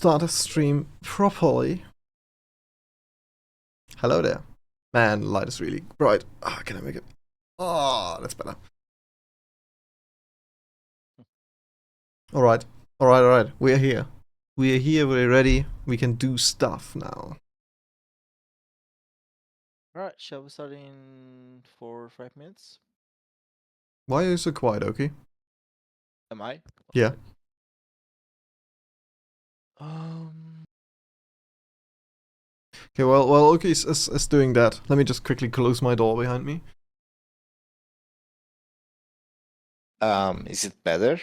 start a stream properly. Hello there. Man, the light is really bright. Ah, can I make it? Oh, that's better. Alright. Alright. We're here. We're here, we're ready. We can do stuff now. Alright, shall we start in 4 or 5 minutes? Why are you so quiet, okay? Am I? Yeah. Okay, well, okay, is doing that. Let me just quickly close my door behind me. Is it better?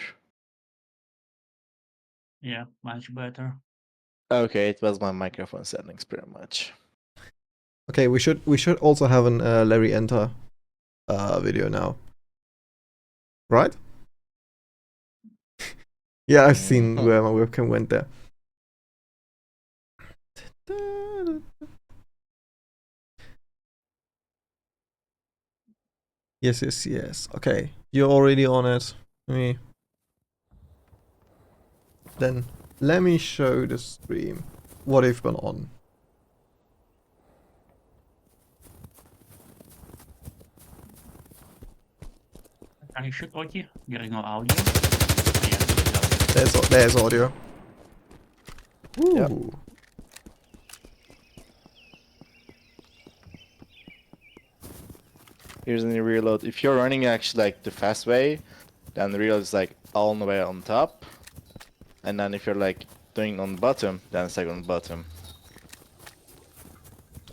Yeah, much better. Okay, it was my microphone settings pretty much. Okay, we should also have an Larry Enter video now. Right? Yeah, I've seen where my webcam went there. Yes. Okay, you're already on it. Let me show the stream what I've been on. Are you sure, Oki? There is no audio? Oh, yeah, There's audio. Ooh. Yep. Here's the reload. If you're running actually like the fast way, then the reload is like all the way on top. And then if you're like doing on the bottom, then it's like on the bottom.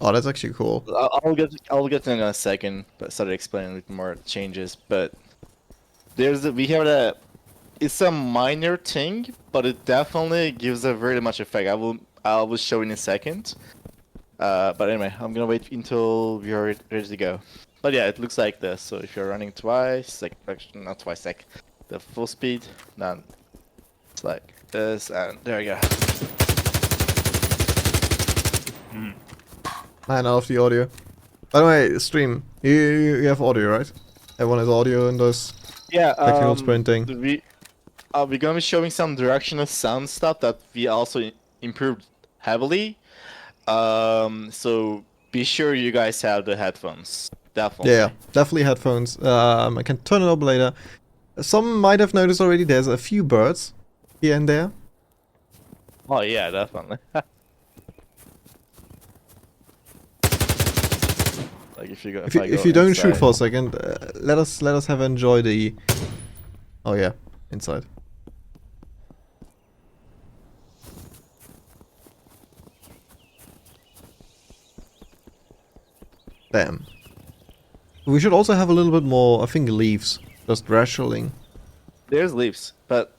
Oh, that's actually cool. I'll get to it in a second, but start explaining a bit more changes. But we have a it's a minor thing, but it definitely gives a very much effect. I will show in a second. But anyway, I'm gonna wait until we are ready to go. But yeah, it looks like this. So if you're running twice, like actually not twice, like the full speed, then it's like this, and there you go. Man, I love the audio. By the way, stream. You have audio, right? Everyone has audio in this Yeah, technical sprinting. We're gonna be showing some directional sound stuff that we also improved heavily. So be sure you guys have the headphones. Definitely. Yeah, definitely headphones. I can turn it up later. Some might have noticed already. There's a few birds here and there. Oh yeah, definitely. Like if you don't shoot for a second, let us have enjoy the. Oh yeah, inside. Damn. We should also have a little bit more, I think, leaves. Just rationing. There's leaves, but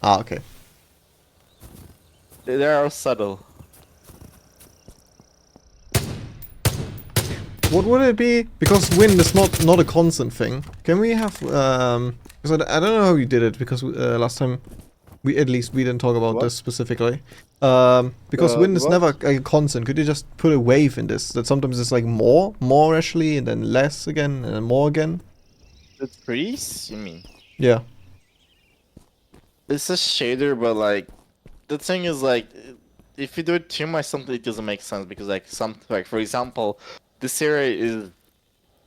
Ah, okay. they are subtle. What would it be? Because wind is not a constant thing. Can we have because I don't know how you did it, because last time we didn't talk about What? this specifically. Because wind is what? never a constant. Could you just put a wave in this? That sometimes it's like more actually, and then less again, and then more again. The trees? You mean? Yeah. It's a shader, but like the thing is like if you do it too much, something it doesn't make sense because like for example, this area is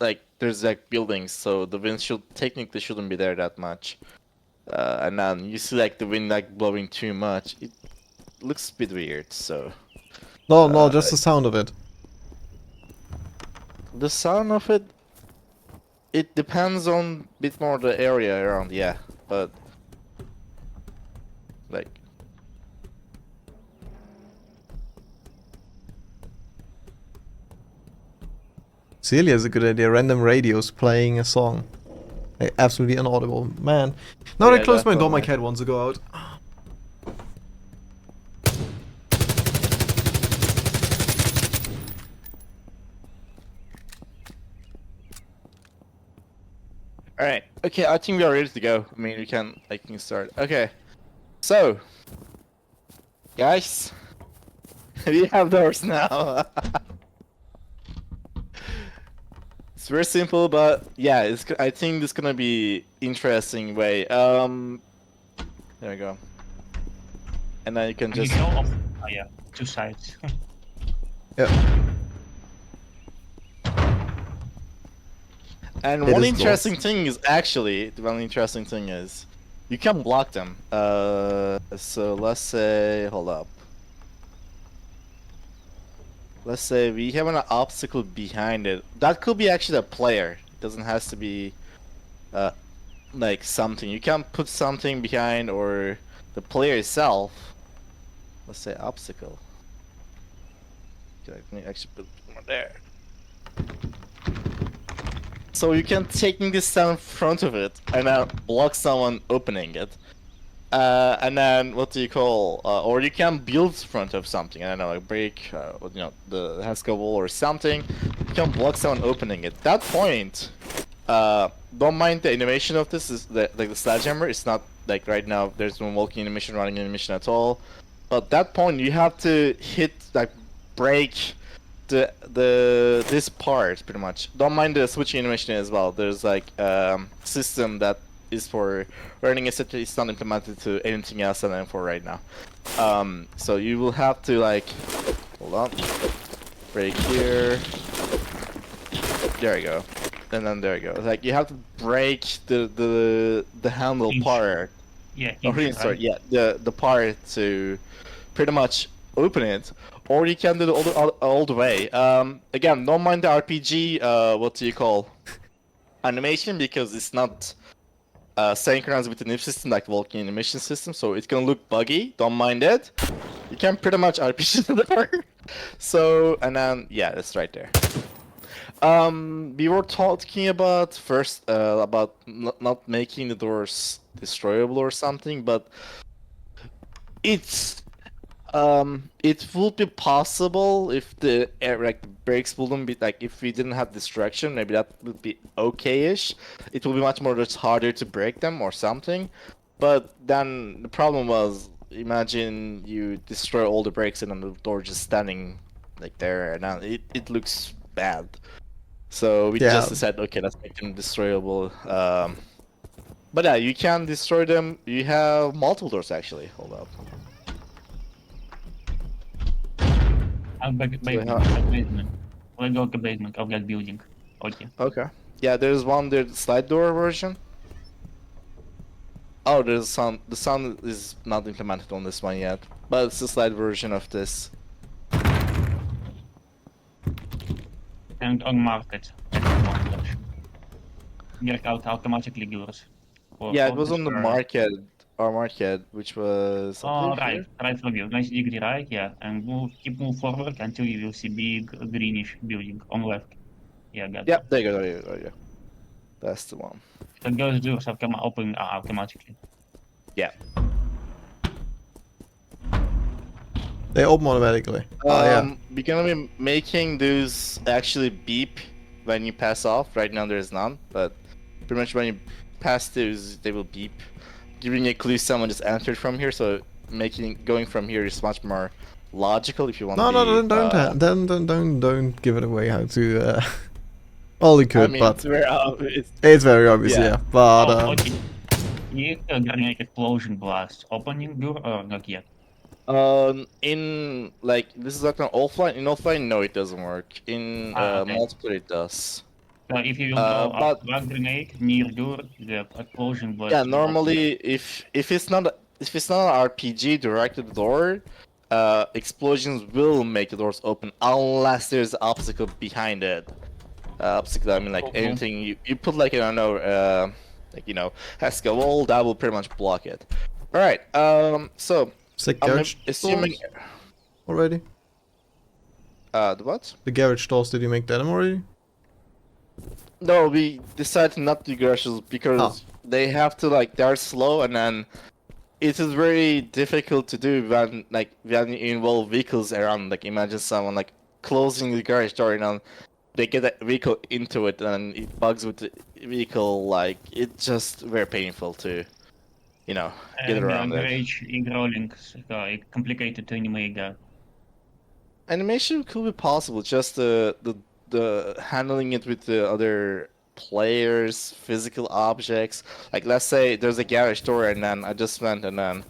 like there's like buildings, so the wind technically shouldn't be there that much. And then you see like the wind like blowing too much, it looks a bit weird. So No, just the sound of it. the sound of it depends on a bit more the area around, yeah, but like Celia is a good idea. Random radios playing a song. Absolutely inaudible. Man. Now that I closed my door, my cat wants to go out. Alright, okay, I think we are ready to go. I mean, we can start. Okay, so, guys, we have doors now. It's very simple, but yeah, I think this is gonna be interesting way. There we go. and then you can Can you just. show off? Oh yeah, 2 sides. Yeah. And It one is interesting lost. thing is actually, the one interesting thing is, you can block them. So let's say, hold up. Let's say we have an obstacle behind it. That could be actually a player. It doesn't have to be, like something. You can put something behind or the player itself. Let's say obstacle. Okay, let me actually put one there. So you can take this down in front of it and then block someone opening it. And then what do you call? Or you can build front of something. I don't know, like break, the Haskell wall or something. You can block someone opening it. That point, don't mind the animation of this. Is like the sledgehammer? It's not like right now. There's no walking animation, running animation at all. But that point, you have to hit like break this part pretty much. Don't mind the switching animation as well. There's like system that is for learning, etc. It's not implemented to anything else than M4 right now. So you will have to like hold on, break here. There you go, and then there you go. Like you have to break the handle Hinge. part. Yeah, Or hinge, sorry, right? yeah, the part to pretty much open it, or you can do it all the way. Again, don't mind the RPG. What do you call animation, because it's not synchronized with the NIF system like walking animation system, so it's gonna look buggy. Don't mind it. You can pretty much RPG the door. So and then yeah, that's right there. We were talking about first about not making the doors destroyable or something, but it's it would be possible if the like the brakes wouldn't be like if we didn't have distraction, maybe that would be okay-ish. It would be much more just harder to break them or something. But then the problem was, imagine you destroy all the brakes and then the door just standing like there, and now it looks bad. So we Yeah. just decided, okay, let's make them destroyable. But yeah, you can destroy them. You have multiple doors actually. Hold up. Basement. Let's go to basement of that building. Okay. Okay. Yeah, there's one there, the slide door version. Oh, there's sound. The sound is not implemented on this one yet, but it's the slide version of this. And on market. One version. Work out automatically doors. Yeah, it was on the market, our market, which was I Oh, believe right. here. Right from you. Nice degree, right? Yeah. And move forward until you will see big greenish building on left. Yeah, got Yep, it. there you go, there you go, there you go. That's the one. So those doors have come open automatically. Yeah. They open automatically. Oh yeah. We're gonna be making those actually beep when you pass off. Right now there's none, but pretty much when you pass those, they will beep, giving a clue someone just entered from here. So going from here is much more logical if you want to No, be. no, don't give it away how to. Well, you could, I mean, but it's very obvious. it's very obvious, Yeah. yeah. But Oh, okay. Is the grenade explosion blast opening door or not yet? In like this is like an offline. In offline, no, it doesn't work. In Okay. multiplayer, it does. So if you will throw a But frag grenade near door, the explosion blast. yeah, will open. normally if it's not an RPG directed door, explosions will make the doors open unless there's an obstacle behind it. Obstacle, I mean like Okay. anything you put like I don't know, like has a wall that will pretty much block it. All right. So the I'm garage assuming doors already. the what? The garage doors. Did you make them already? No, we decided not to do garages because they have to like they're slow, and then it is very difficult to do when you involve vehicles around. Like imagine someone like closing the garage door and then they get a vehicle into it and it bugs with the vehicle. Like it's just very painful to, get around it. Garage rolling, complicated to animate that. Animation could be possible, just the handling it with the other players, physical objects. Like let's say there's a garage door and then I just went and then,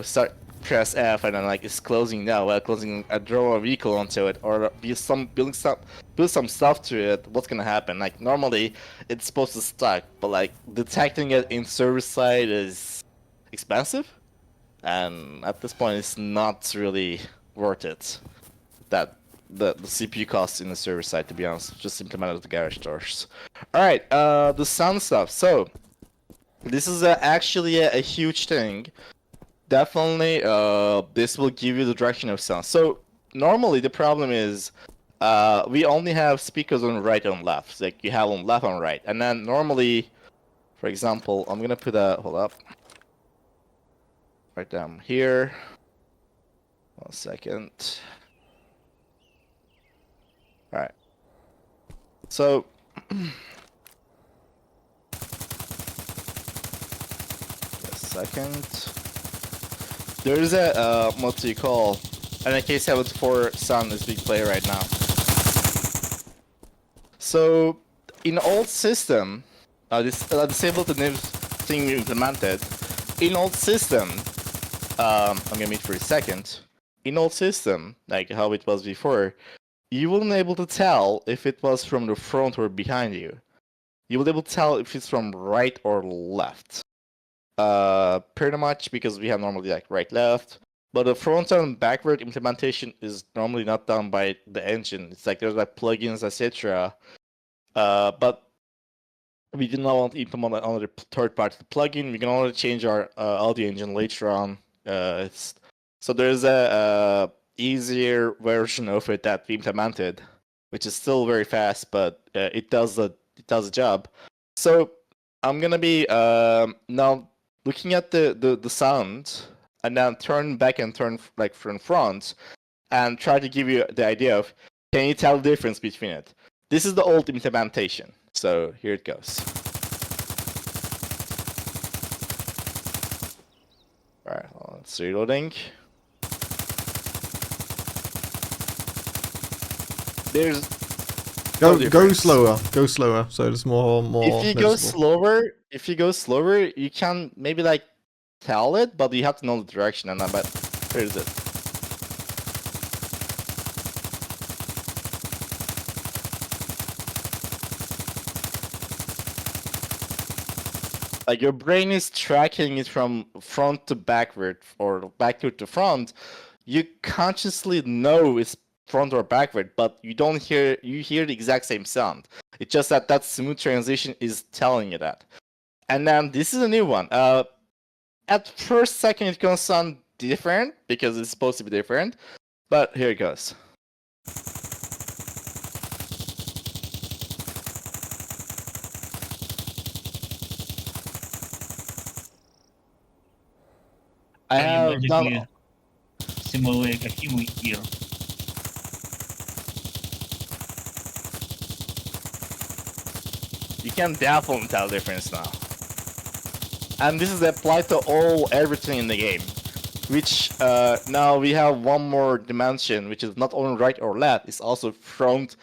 start press F and then like it's closing now, while closing a draw a vehicle onto it, or build some stuff to it, what's gonna happen? Like normally it's supposed to stuck, but like detecting it in server side is expensive, and at this point it's not really worth it. That the CPU costs in the server side, to be honest, just implemented the garage doors. All right, the sound stuff. So this is actually a huge thing. Definitely, this will give you the directional sound. So normally the problem is, we only have speakers on right and left. Like you have on left and right, and then normally, for example, I'm gonna put a hold up, right down here. 1 second. All right. So. Second. There's a what do you call an AK-74 sound is being played right now. So in old system, this disable the new thing we implemented. In old system, I'm gonna mute for a second. In old system, like how it was before, you wouldn't able to tell if it was from the front or behind you. You will able to tell if it's from right or left. Pretty much because we have normally like right left, but the front and backward implementation is normally not done by the engine. It's like there's like plugins, etc. But we do not want to implement another third party plugin. We can only change our audio engine later on. So there's a easier version of it that we implemented, which is still very fast, but it does the job. So I'm gonna be now looking at the sound, and then turn back and turn like from front, and try to give you the idea of, can you tell the difference between it? This is the old implementation, so here it goes. Alright, it's reloading. There's Go slower. Go slower. So there's more. If you go slower, you can maybe like tell it, but you have to know the direction. And but where is it? Like your brain is tracking it from front to backward or backward to front. You consciously know it's front or backward, but you don't hear. You hear the exact same sound. It's just that smooth transition is telling you that. And then this is a new one. At first second, it's gonna sound different because it's supposed to be different, but here it goes. I have done. Simulate a human ear. You can definitely tell the difference now. And this is applied to everything in the game. Which now we have one more dimension, which is not only right or left, it's also front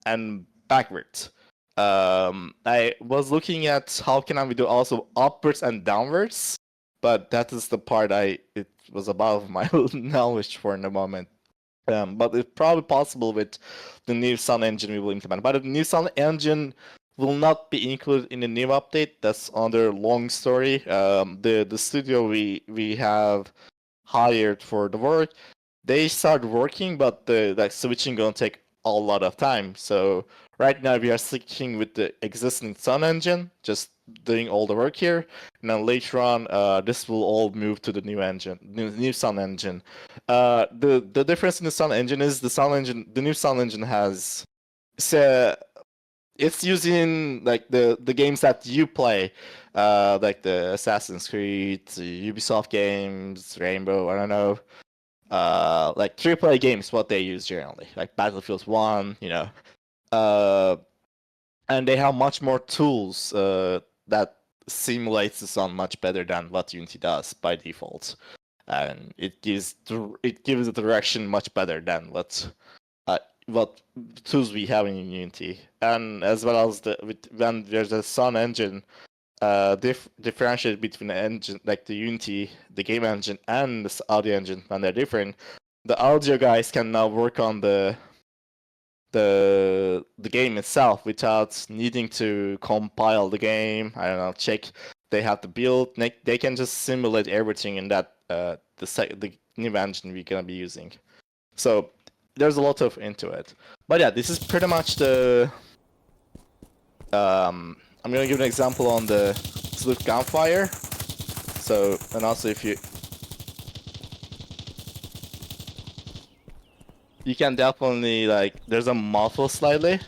and backwards. I was looking at how can we do also upwards and downwards, but that is the part it was above my knowledge for the moment. But it's probably possible with the new sound engine we will implement. But the new sound engine will not be included in the new update. That's another long story. The studio we have hired for the work, they start working, but the like switching gonna take a lot of time. So right now we are sticking with the existing sound engine, just doing all the work here, and then later on, this will all move to the new engine, new sound engine. The difference in the sound engine is the new sound engine has it's using like the games that you play, like the Assassin's Creed, Ubisoft games, Rainbow, I don't know, like AAA games, what they use generally, like Battlefield 1, you know, and they have much more tools that simulates the sound much better than what Unity does by default, and it gives the direction much better than what tools we have in Unity, and as well as when there's a sound engine, differentiate between the engine, like the Unity, the game engine, and the audio engine when they're different. The audio guys can now work on the game itself without needing to compile the game. I don't know, check they have the build. They can just simulate everything in that the new engine we're gonna be using. So there's a lot of into it. But yeah, this is pretty much the. I'm gonna give an example on the Sleuth Gunfire. So, and also if you can definitely, like, there's a muffle slightly.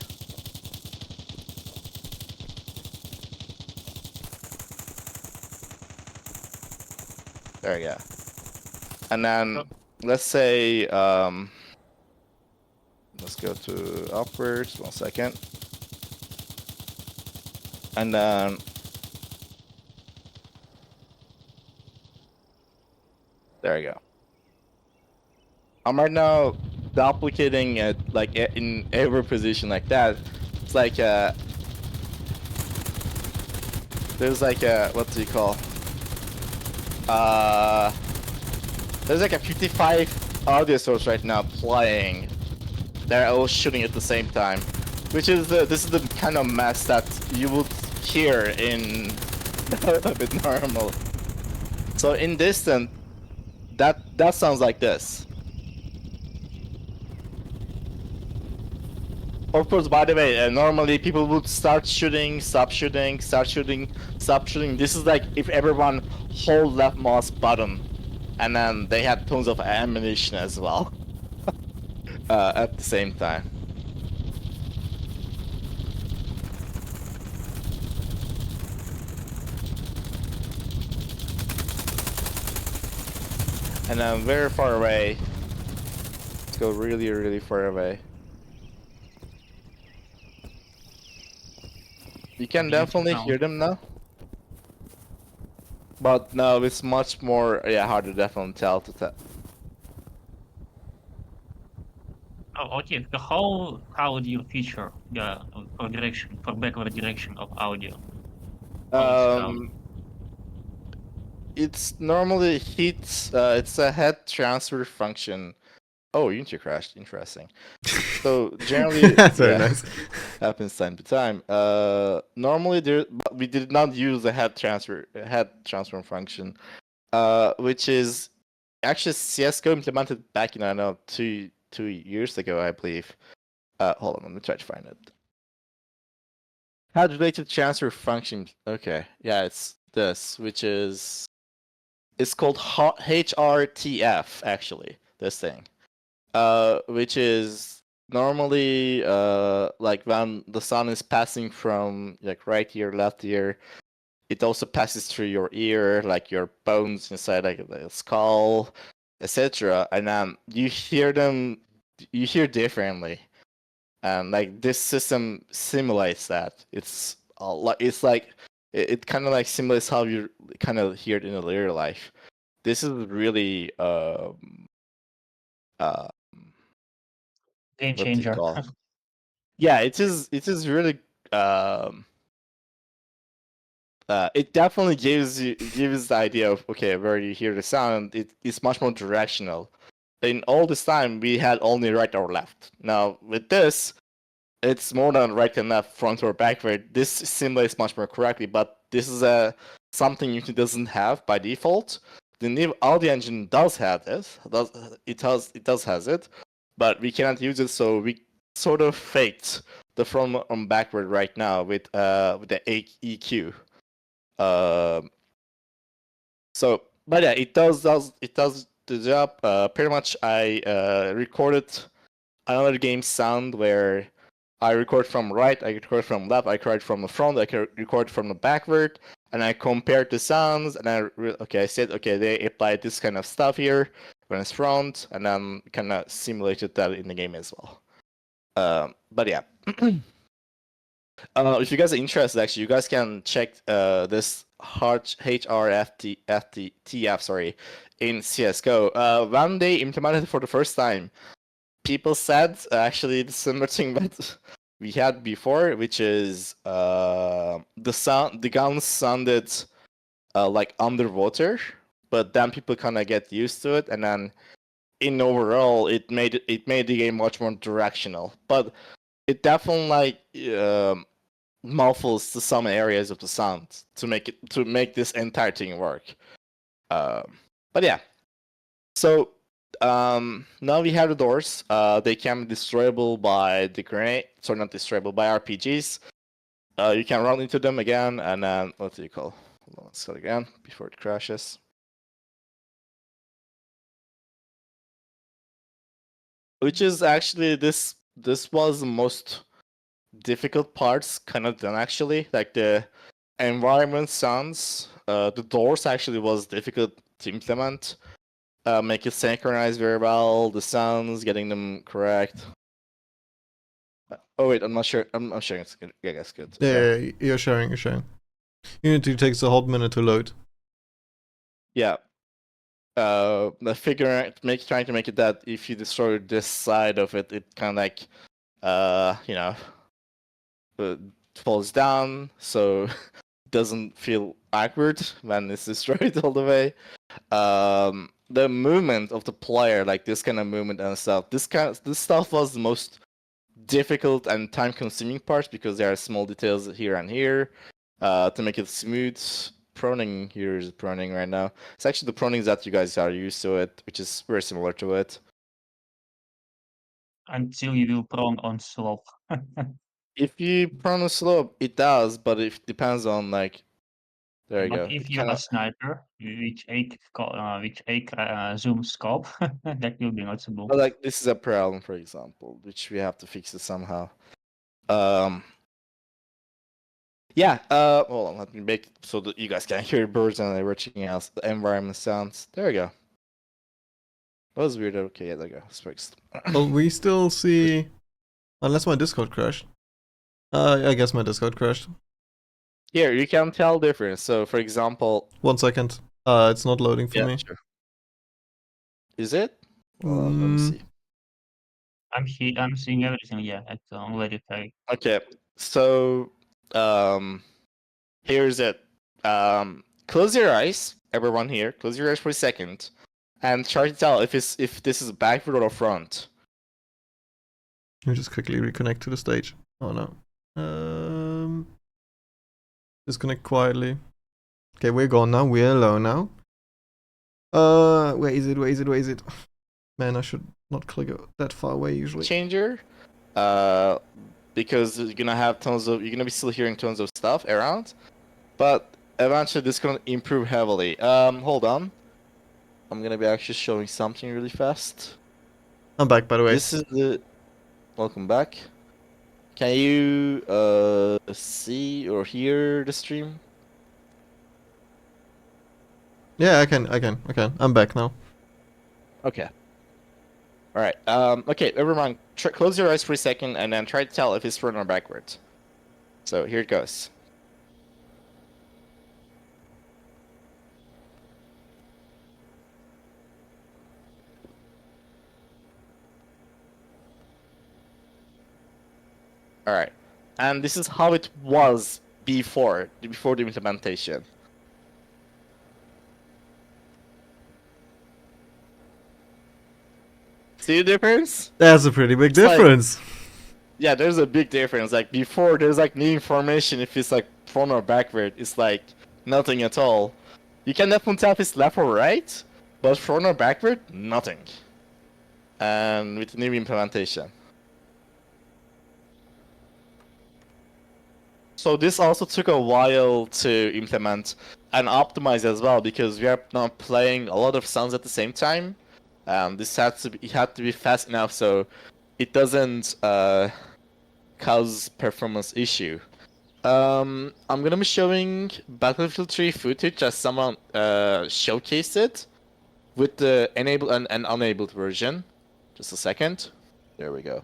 There you go. And then, let's say, let's go to upwards, 1 second. And then, there you go. I'm right now duplicating it, like, in every position like that. It's like, there's like a, what do you call? There's like a 55 audio source right now playing. They're all shooting at the same time, which is this is the kind of mess that you would hear in a bit normal. So in distant, that sounds like this. Of course, by the way, normally people would start shooting, stop shooting, start shooting, stop shooting. This is like if everyone hold left mouse button, and then they had tons of ammunition as well at the same time. And I'm very far away. Let's go really, really far away. You can definitely hear them now. But no, it's much more, yeah, hard to definitely tell to tell. Oh, okay. So how do you feature the for backward direction of audio? It's normally hits. It's a head transfer function. Oh, Unity crashed. Interesting. So generally, That's very nice. happens time to time. Normally but we did not use the head transfer function, which is actually CS:GO implemented back in, I don't know, two years ago, I believe. Hold on, let me try to find it. Head related transfer function. Okay, yeah, it's this, which is it's called HRTF actually. This thing. Which is normally like when the sound is passing from like right ear, left ear, it also passes through your ear, like your bones inside like the skull, etc. And you hear differently, and like this system simulates that. It's like it kind of like simulates how you kind of hear it in real life. This is really Game what do you changer. call? Yeah, it is really it definitely gives the idea of, okay, where you hear the sound. It's much more directional. In all this time we had only right or left. Now with this, it's more than right and left, front or backward. This simulates much more correctly, but this is something Unity doesn't have by default. The new audio engine does have this. It does has it, but we cannot use it, so we sort of faked the front and backward right now with the EQ. So, but yeah, it does the job. Pretty much, I recorded another game sound where I record from right, I record from left, I record from the front, I can record from the backward, and I compared the sounds, and I said, okay, they applied this kind of stuff here when it's front, and then kind of simulated that in the game as well. But yeah. If you guys are interested, actually, you guys can check this HRTF, sorry, in CS:GO. When they implemented it for the first time, people said actually the similar thing, but we had before, which is the guns sounded like underwater, but then people kind of get used to it, and then in overall it made the game much more directional. But it definitely muffles to some areas of the sound to make this entire thing work. But yeah, so now we have the doors. They can be destroyable by the grenade. Sorry, not destroyable by RPGs. You can run into them again, and then what do you call? Hold on, let's start again before it crashes. Which is actually this was the most difficult parts kind of done actually. Like the environment sounds, the doors actually was difficult to implement. Make it synchronize very well. The sounds, getting them correct. Oh wait, I'm not sure. I'm sure it's good. Yeah, that's good. Yeah, you're sharing. Unity takes a hot minute to load. Yeah. Trying to make it that if you destroy this side of it, it kind of like, falls down, so it doesn't feel awkward when it's destroyed all the way. The movement of the player, like this kind of movement and stuff, this stuff was the most difficult and time-consuming part because there are small details here and here to make it smooth. Proning here is proning right now. It's actually the pronings that you guys are used to it, which is very similar to it. Until you will prone on slope. If you prone on slope, it does, but it depends on like. There you But go. if you're a sniper, which zoom scope, that will be noticeable. But like this is a problem, for example, which we have to fix it somehow. Yeah. Hold on. Let me make it so that you guys can hear birds and everything else. The environment sounds. There we go. That was weird. Okay, yeah, there you go. It's fixed. Well, we still see, unless my Discord crashed. I guess my Discord crashed. Here, you can tell difference. So, for example. 1 second. It's not loading for me. Sure. Is it? Let me see. I'm seeing everything. Yeah, it's already very. Okay, so here's it. Close your eyes, everyone here. Close your eyes for a second, and try to tell if this is backward or front. Let me just quickly reconnect to the stage. Oh no. Disconnect quietly. Okay, we're gone now. We're alone now. Where is it? Man, I should not click that far away usually. Changer, because you're gonna be still hearing tons of stuff around, but eventually this is gonna improve heavily. Hold on, I'm gonna be actually showing something really fast. I'm back, by the way. This is the. Welcome back. Can you see or hear the stream? Yeah, I can. I'm back now. Okay. All right. Okay, everyone, close your eyes for a second and then try to tell if it's front or backwards. So here it goes. All right. And this is how it was before the implementation. See the difference? That's a pretty big difference. Yeah, there's a big difference. Like before, there's like new information if it's like front or backward. It's like nothing at all. You can definitely tell if it's left or right, but front or backward, nothing. And with the new implementation. So this also took a while to implement and optimize as well because we are now playing a lot of sounds at the same time. This had to be fast enough so it doesn't cause performance issue. I'm gonna be showing Battlefield 3 footage as someone showcased it with the enabled and unenabled version. Just a second. There we go.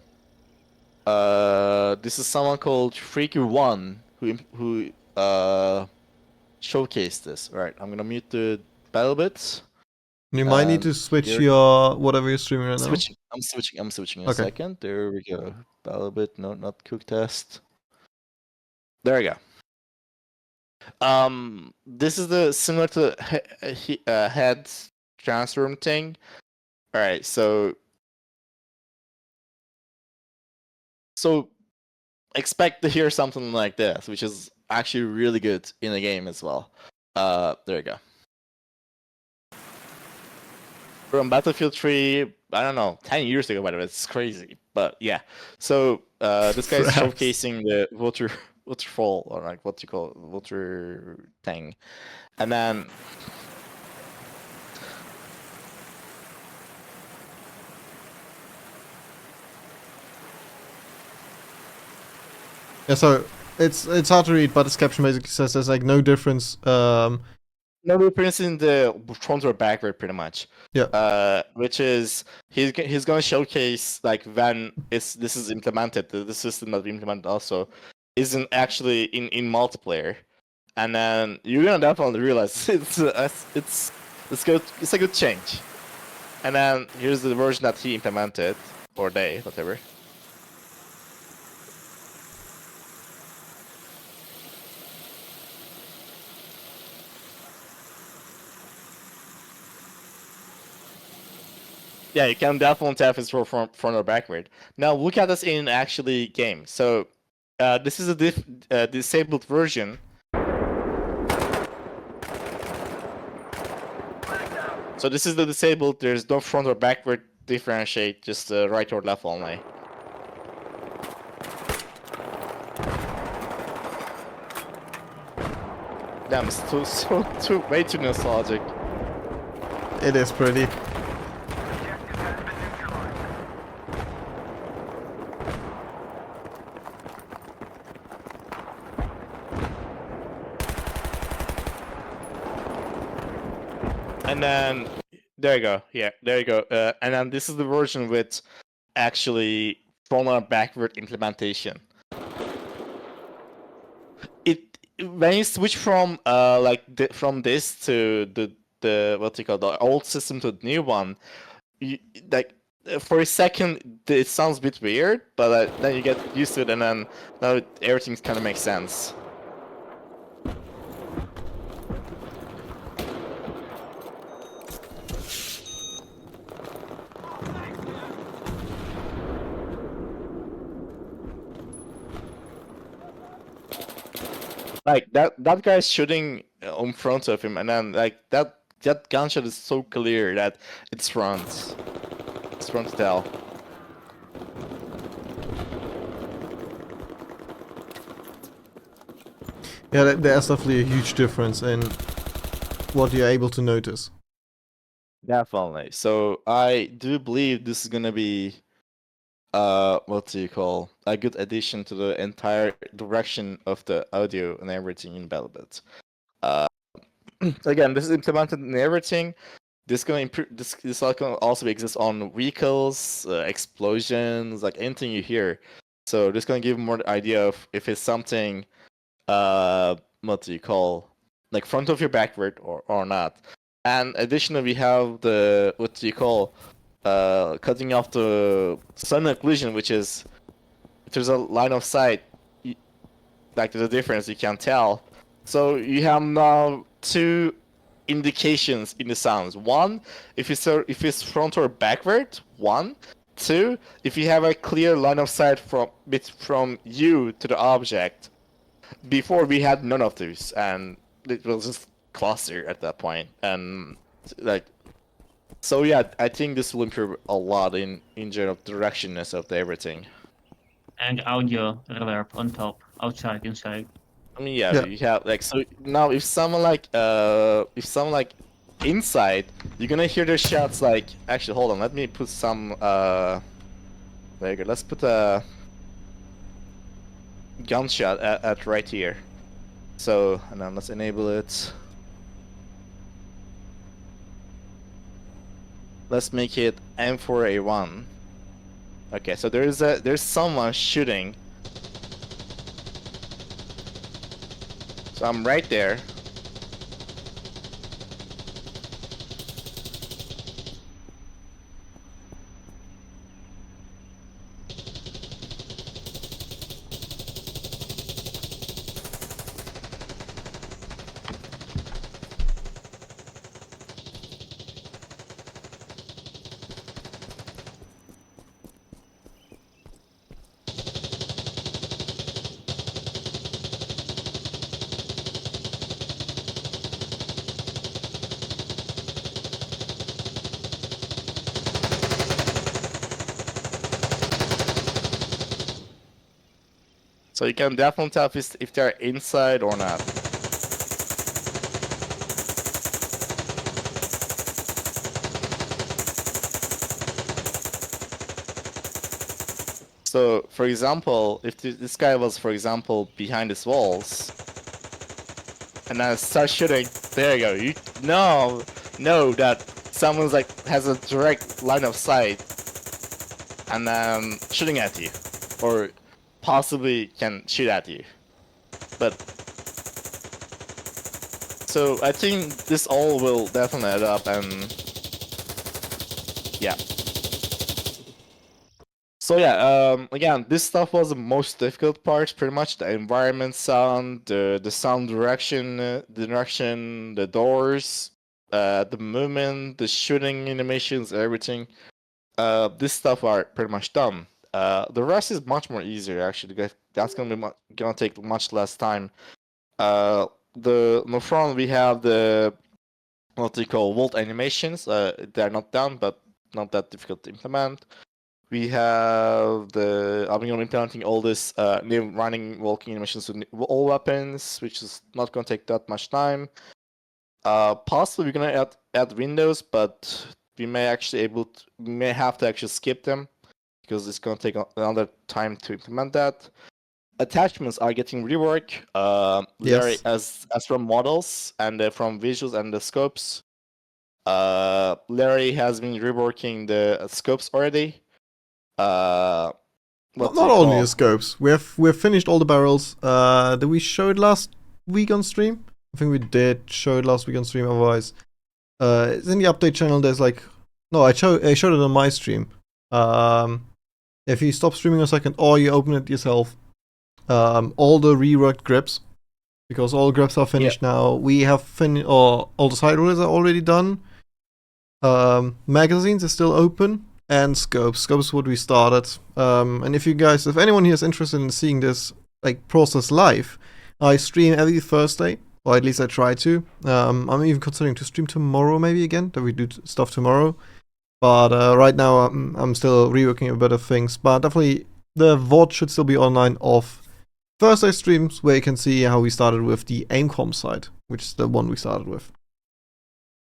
This is someone called Freaky1 who showcased this. Right, I'm gonna mute the BattleBit. You might need to switch your whatever you're streaming right now. I'm switching in a Okay. second. There we go. BattleBit, no, not cook test. There we go. This is the similar to head transform thing. All right, so expect to hear something like this, which is actually really good in the game as well. There you go. From Battlefield 3, I don't know, 10 years ago, by the way, it's crazy. But yeah, so this guy's showcasing the waterfall, or like what you call it, water thing. And then Yeah, so it's hard to read, but this caption basically says there's like no difference. No difference in the front or backward, pretty much. Yeah. Which is he's going to showcase like when this is implemented, the system that we implemented also isn't actually in multiplayer, and then you're gonna definitely realize it's good. It's a good change. And then here's the version that he implemented, or they, whatever. Yeah, you can definitely tell if it's front or backward. Now look at this in actually game. So this is a disabled version. So this is the disabled. There's no front or backward differentiate, just right or left only. Damn, it's way too nostalgic. It is pretty. And then there you go. Yeah, there you go. And then this is the version with actually front or backward implementation. When you switch from from this to the what you call the old system to the new one, like for a second it sounds a bit weird, but then you get used to it, and then now everything kind of makes sense. Like that guy's shooting in front of him, and then like that gunshot is so clear that it's front. It's front to tell. Yeah, there's definitely a huge difference in what you're able to notice. Definitely. So I do believe this is gonna be what do you call, a good addition to the entire direction of the audio and everything in BattleBit. Again, this is implemented in everything. This gonna improve. This can also exist on vehicles, explosions, like anything you hear. So this gonna give more idea of if it's something, what do you call, like front of your backward or not. And additionally, we have the what do you call, cutting off the sun occlusion, which is if there's a line of sight, like there's a difference you can tell. So you have now two indications in the sounds. One, if it's front or backward. One, two, if you have a clear line of sight from you to the object. Before we had none of these, and it was just cluster at that point. And like, so yeah, I think this will improve a lot in general directionness of everything. And audio reverb on top, outside, inside. I mean, yeah, you have like, so now if someone like inside, you're gonna hear their shots like, actually hold on, let me put some there you go, let's put a gunshot at right here. So, and then let's enable it. Let's make it M4A1. Okay, so there's someone shooting. So I'm right there. So you can definitely tell if they're inside or not. So, for example, if this guy was, for example, behind his walls, and then start shooting, there you go. You know that someone's like has a direct line of sight, and then shooting at you, or possibly can shoot at you. But so I think this all will definitely add up, and yeah. So yeah, again, this stuff was the most difficult part, pretty much the environment sound, the sound direction, the doors, the movement, the shooting animations, everything. This stuff are pretty much done. The rest is much more easier actually. That's gonna be gonna take much less time. In the front we have the what they call volt animations. They're not done, but not that difficult to implement. We have I'm going to be implementing all this new running walking animations with all weapons, which is not going to take that much time. Possibly we're going to add windows, but we may have to actually skip them because it's going to take another time to implement that. Attachments are getting rework. Yes. As from models and from visuals and the scopes. Larry has been reworking the scopes already. What do Not you only call? the scopes. We've finished all the barrels. Did we show it last week on stream? I think we did show it last week on stream. Otherwise, it's in the update channel. There's like, no, I showed it on my stream. If you stop streaming a second or you open it yourself, all the reworked grips, because all grips are finished now. We have finished, or all the side rollers are already done. Magazines are still open. And scopes. Scopes is what we started. And if anyone here is interested in seeing this like process live, I stream every Thursday, or at least I try to. I'm even considering to stream tomorrow, maybe again, that we do stuff tomorrow. But right now, I'm still reworking a bit of things. But definitely, the VOD should still be online of Thursday streams, where you can see how we started with the aimcom side, which is the one we started with.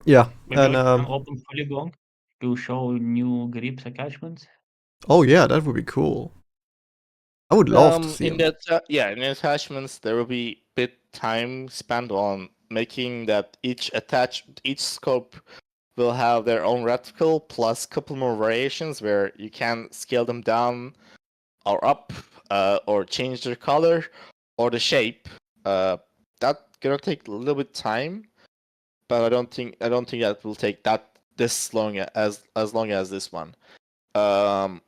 Yeah, Maybe and an open polygon to show new grips attachments. oh yeah, that would be cool. I would love to see in them. in the attachments there will be bit time spent on making that each scope will have their own reticle plus a couple more variations where you can scale them down or up, or change their color or the shape. That gonna take a little bit time, but I don't think that will take this long as long as this one. I'm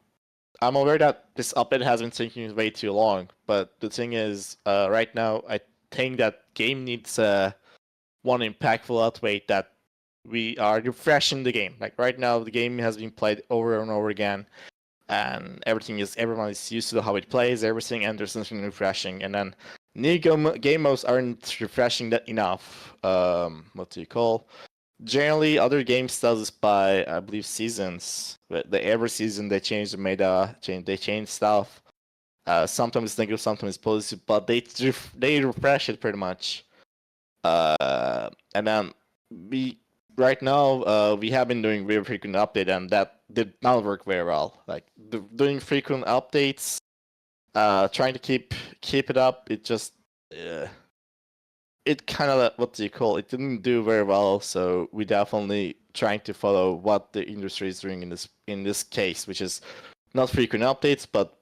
aware that this update has been taking way too long, but the thing is, right now I think that game needs one impactful update that we are refreshing the game. Like right now, the game has been played over and over again, and everyone is used to how it plays, everything, and there's nothing refreshing. And then new game modes aren't refreshing that enough. What do you call? Generally, other games does this by, I believe, seasons. Every season they change the meta, they change stuff. Sometimes it's negative, sometimes it's positive, but they refresh it pretty much. And then right now we have been doing very frequent update, and that did not work very well. Like doing frequent updates, trying to keep it up, it just it kind of what do you call it didn't do very well. So we definitely trying to follow what the industry is doing in this case, which is not frequent updates, but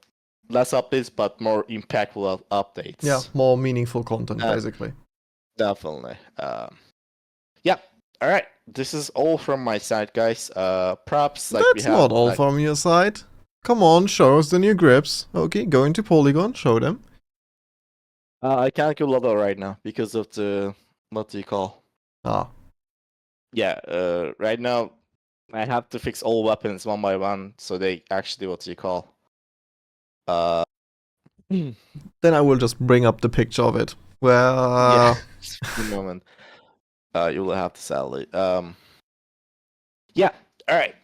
less updates, but more impactful updates. Yeah, more meaningful content, basically. Definitely. Yeah. All right. This is all from my side, guys. Props. Like That's not all from your side. Come on, show us the new grips. Okay, go into Polygon, show them. I can't go level right now because of the what do you call? Yeah. Right now, I have to fix all weapons one by one, so they actually what do you call? Then I will just bring up the picture of it. Well, yeah. Just a moment. You will have to sell it. Yeah. All right.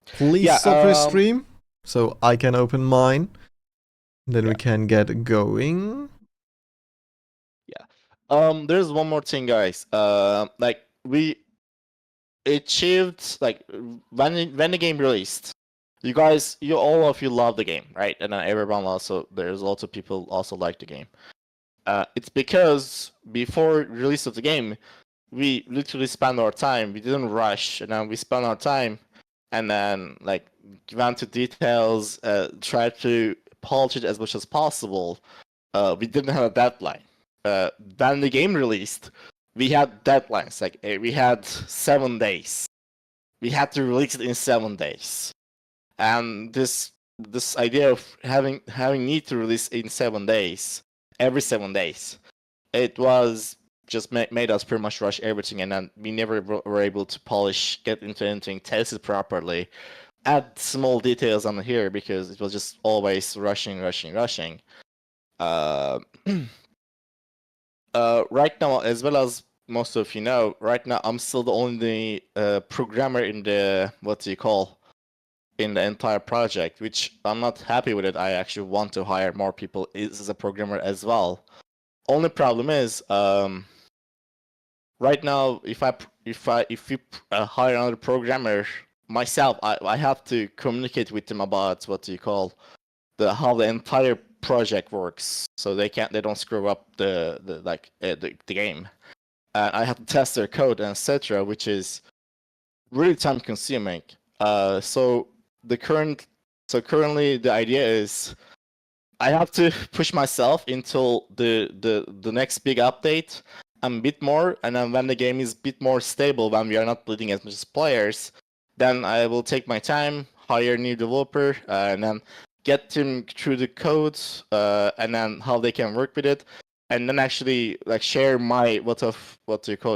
Please stop your stream so I can open mine. Then we can get going. There's one more thing, guys. Like we achieved, like when the game released, you all of you love the game, right? And everyone also, there's lots of people also like the game. It's because before release of the game, we literally spent our time. We didn't rush, and then we spent our time, and then like went to details, tried to polish it as much as possible. We didn't have a deadline. When the game released, we had deadlines. Like we had 7 days. We had to release it in 7 days, and this idea of having need to release in 7 days, every 7 days, it was just made us pretty much rush everything, and then we never were able to polish, get into anything, test it properly, add small details on here because it was just always rushing. Uh, right now, as well as most of you know, right now I'm still the only programmer in the in the entire project, which I'm not happy with it. I actually want to hire more people as a programmer as well. Only problem is, right now, if we hire another programmer, myself, I have to communicate with them about how the entire project works, so they don't screw up the game. And I have to test their code and etc., which is really time consuming. So currently the idea is I have to push myself until the next big update and a bit more, and then when the game is a bit more stable, when we are not bleeding as much as players, then I will take my time, hire a new developer, and then get them through the code, and then how they can work with it, and then actually like share my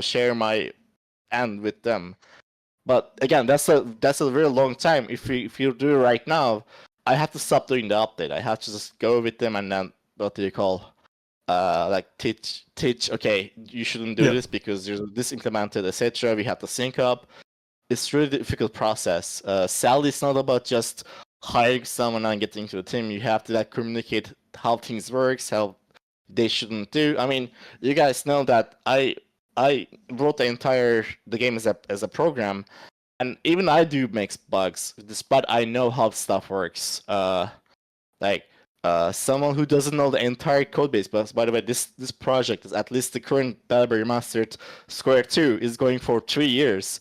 share my end with them. But again, that's a very long time. If you do it right now, I have to stop doing the update. I have to just go with them and then like teach. Okay, you shouldn't do this because there's this implemented, etc. We have to sync up. It's really difficult process. Sadly, it's not about just hiring someone and getting to the team. You have to like communicate how things works, how they shouldn't do. I mean, you guys know that I wrote the game as a program, and even I do make bugs, despite I know how stuff works. Someone who doesn't know the entire code base, but by the way, this project is at least the current BattleBit Remastered Square 2 is going for 3 years.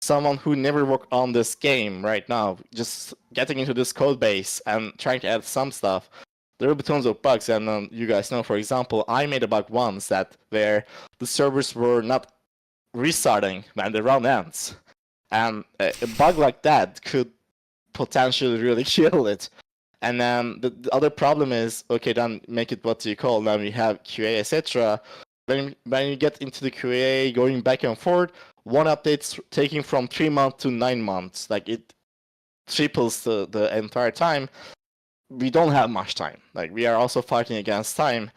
Someone who never worked on this game right now, just getting into this code base and trying to add some stuff, there will be tons of bugs. And you guys know, for example, I made a bug once where the servers were not restarting when the round ends. And a bug like that could potentially really kill it. And then the other problem is, okay, then make it now we have QA, etc. When you get into the QA, going back and forth, one update's taking from 3 months to 9 months. Like it triples the entire time. We don't have much time. Like we are also fighting against time.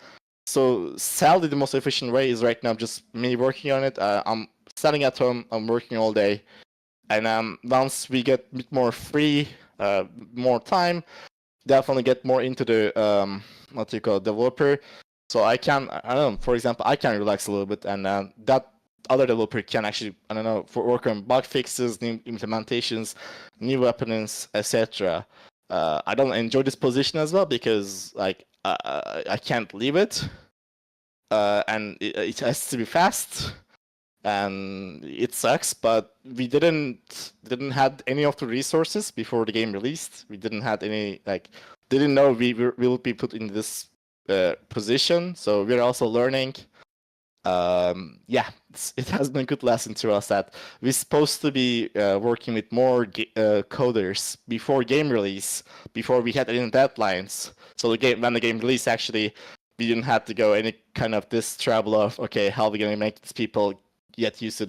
So sadly, the most efficient way is right now just me working on it. I'm sitting at home. I'm working all day. And once we get a bit more free, more time, definitely get more into the developer. So I don't know, for example, I can relax a little bit, and that other developer can actually, work on bug fixes, new implementations, new weapons, etc. I don't enjoy this position as well because I can't leave it, and it has to be fast. And it sucks, but we didn't have any of the resources before the game released. We didn't have any didn't know we will be put in this position. So we're also learning. It has been a good lesson to us that we're supposed to be working with more coders before game release, before we had any deadlines. So when the game released, actually, we didn't have to go any kind of this trouble of how are we gonna make these people get used to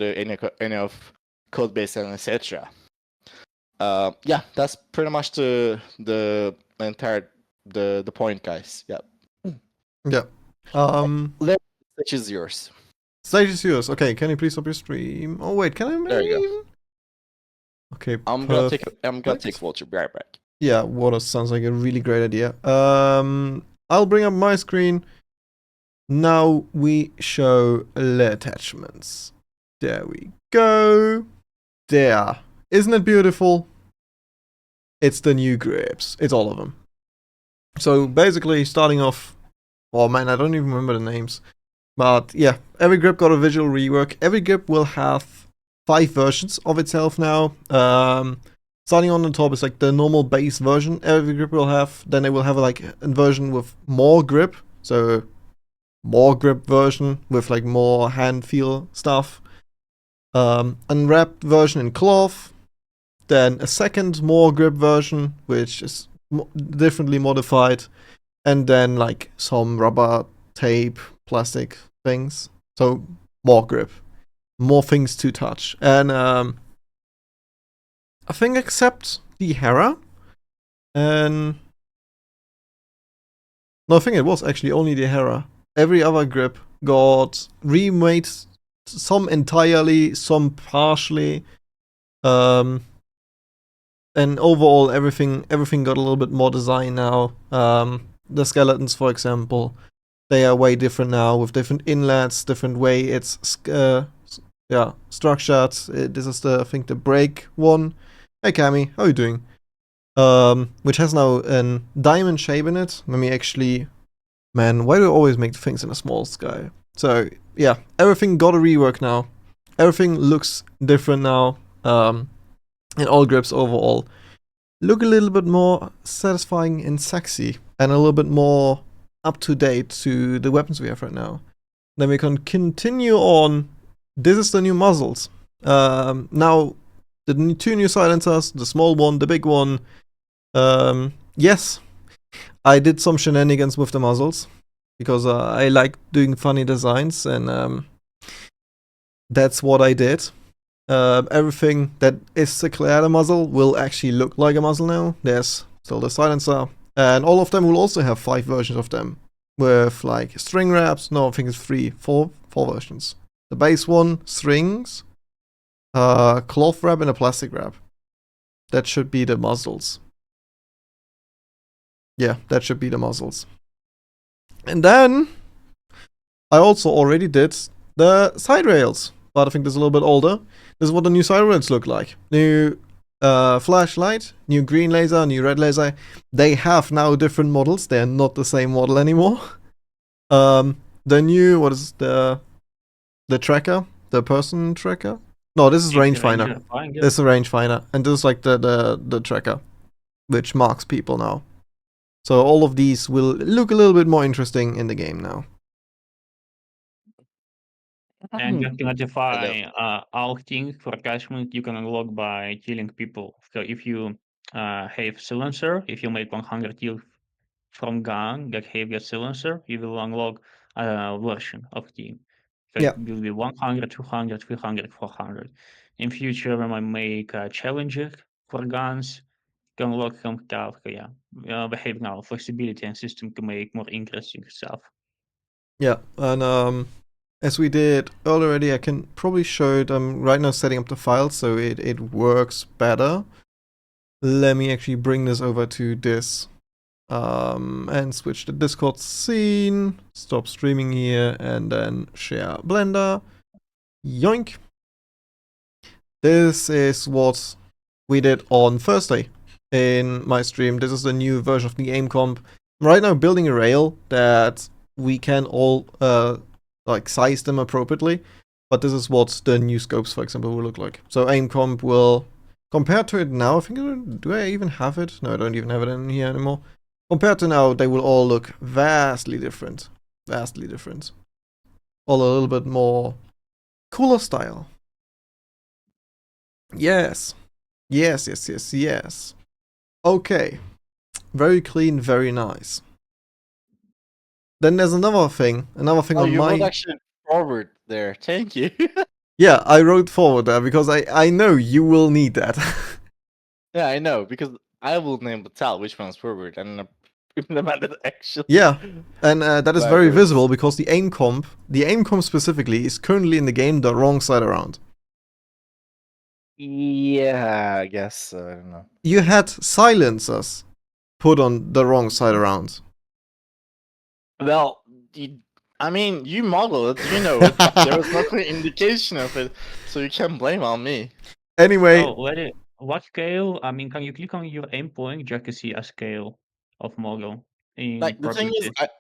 any of code base and etc. That's pretty much the entire the point, guys. Yeah. Which is yours. Stage is yours. Okay, can you please stop your stream? Oh wait, can I? There you go. Okay. I'm gonna take Vulture. Be right back. Yeah, water sounds like a really great idea. I'll bring up my screen. Now we show the attachments. There we go. There. Isn't it beautiful? It's the new grips. It's all of them. So basically, starting off. Oh man, I don't even remember the names. But yeah, every grip got a visual rework. Every grip will have 5 versions of itself now. Starting on the top is like the normal base version. Every grip will have. Then they will have like a version with more grip. So more grip version with like more hand feel stuff. Unwrapped version in cloth. Then a second more grip version, which is differently modified. And then like some rubber, tape, plastic things. So more grip. More things to touch. And I think except the Hera. And no, I think it was actually only the Hera. Every other grip got remade, some entirely, some partially. And overall, everything got a little bit more design now. The skeletons, for example, they are way different now with different inlets, different way it's structured. This is I think the break one. Hey Cami, how are you doing? Which has now a diamond shape in it. Let me actually, man, why do I always make things in a small sky? So yeah, everything got a rework now. Everything looks different now. And all grips overall look a little bit more satisfying and sexy, and a little bit more up to date to the weapons we have right now. Then we can continue on. This is the new muzzles. Now, the 2 new silencers, the small one, the big one. Yes, I did some shenanigans with the muzzles because I like doing funny designs, and that's what I did. Everything that is a Claire muzzle will actually look like a muzzle now. There's still the silencer, and all of them will also have 5 versions of them with like string wraps. No, I think it's 4 versions. The base one, strings, cloth wrap, and a plastic wrap. That should be the muzzles. Yeah, that should be the muzzles. And then I also already did the side rails, but I think this is a little bit older. This is what the new side rails look like. New flashlight, new green laser, new red laser. They have now different models. They're not the same model anymore. The new, what is the tracker? The person tracker? No, this is rangefinder. This is a rangefinder, and this is like the tracker, which marks people now. So all of these will look a little bit more interesting in the game now. And just to notify all things for attachment you can unlock by killing people. So if you have silencer, if you make 100 kills from gun that have your silencer, you will unlock a version of team. So Yeah. it will be 100, 200, 300, 400. In future, when I make challenges for guns, you can unlock some stuff. Yeah, we have now flexibility and system to make more interesting stuff. Yeah, and as we did already, I can probably show it. I'm right now setting up the file so it works better. Let me actually bring this over to this and switch the Discord scene, stop streaming here, and then share Blender. Yoink. This is what we did on Thursday in my stream. This is the new version of the aim comp. I'm right now building a rail that we can all like size them appropriately, but this is what the new scopes, for example, will look like. So aim comp will, compared to it now, I think, do I even have it? No, I don't even have it in here anymore. Compared to now, they will all look vastly different. Vastly different. All a little bit more cooler style. Yes. Yes. Okay. Very clean, very nice. Then there's another thing on you my... wrote actually forward there. Thank you. Yeah, I wrote forward there because I know you will need that. Yeah, I know, because I will name the tile which one's forward and implement it actually. Yeah, and that is very visible because the aim comp specifically is currently in the game the wrong side around. Yeah, I guess so. I don't know. You had silencers put on the wrong side around. Well, I mean, you model it, you know it. There was no clear indication of it, so you can't blame on me. Anyway, Oh, what scale? I mean, can you click on your aim point just to see a scale of model in Like the thing is, properties?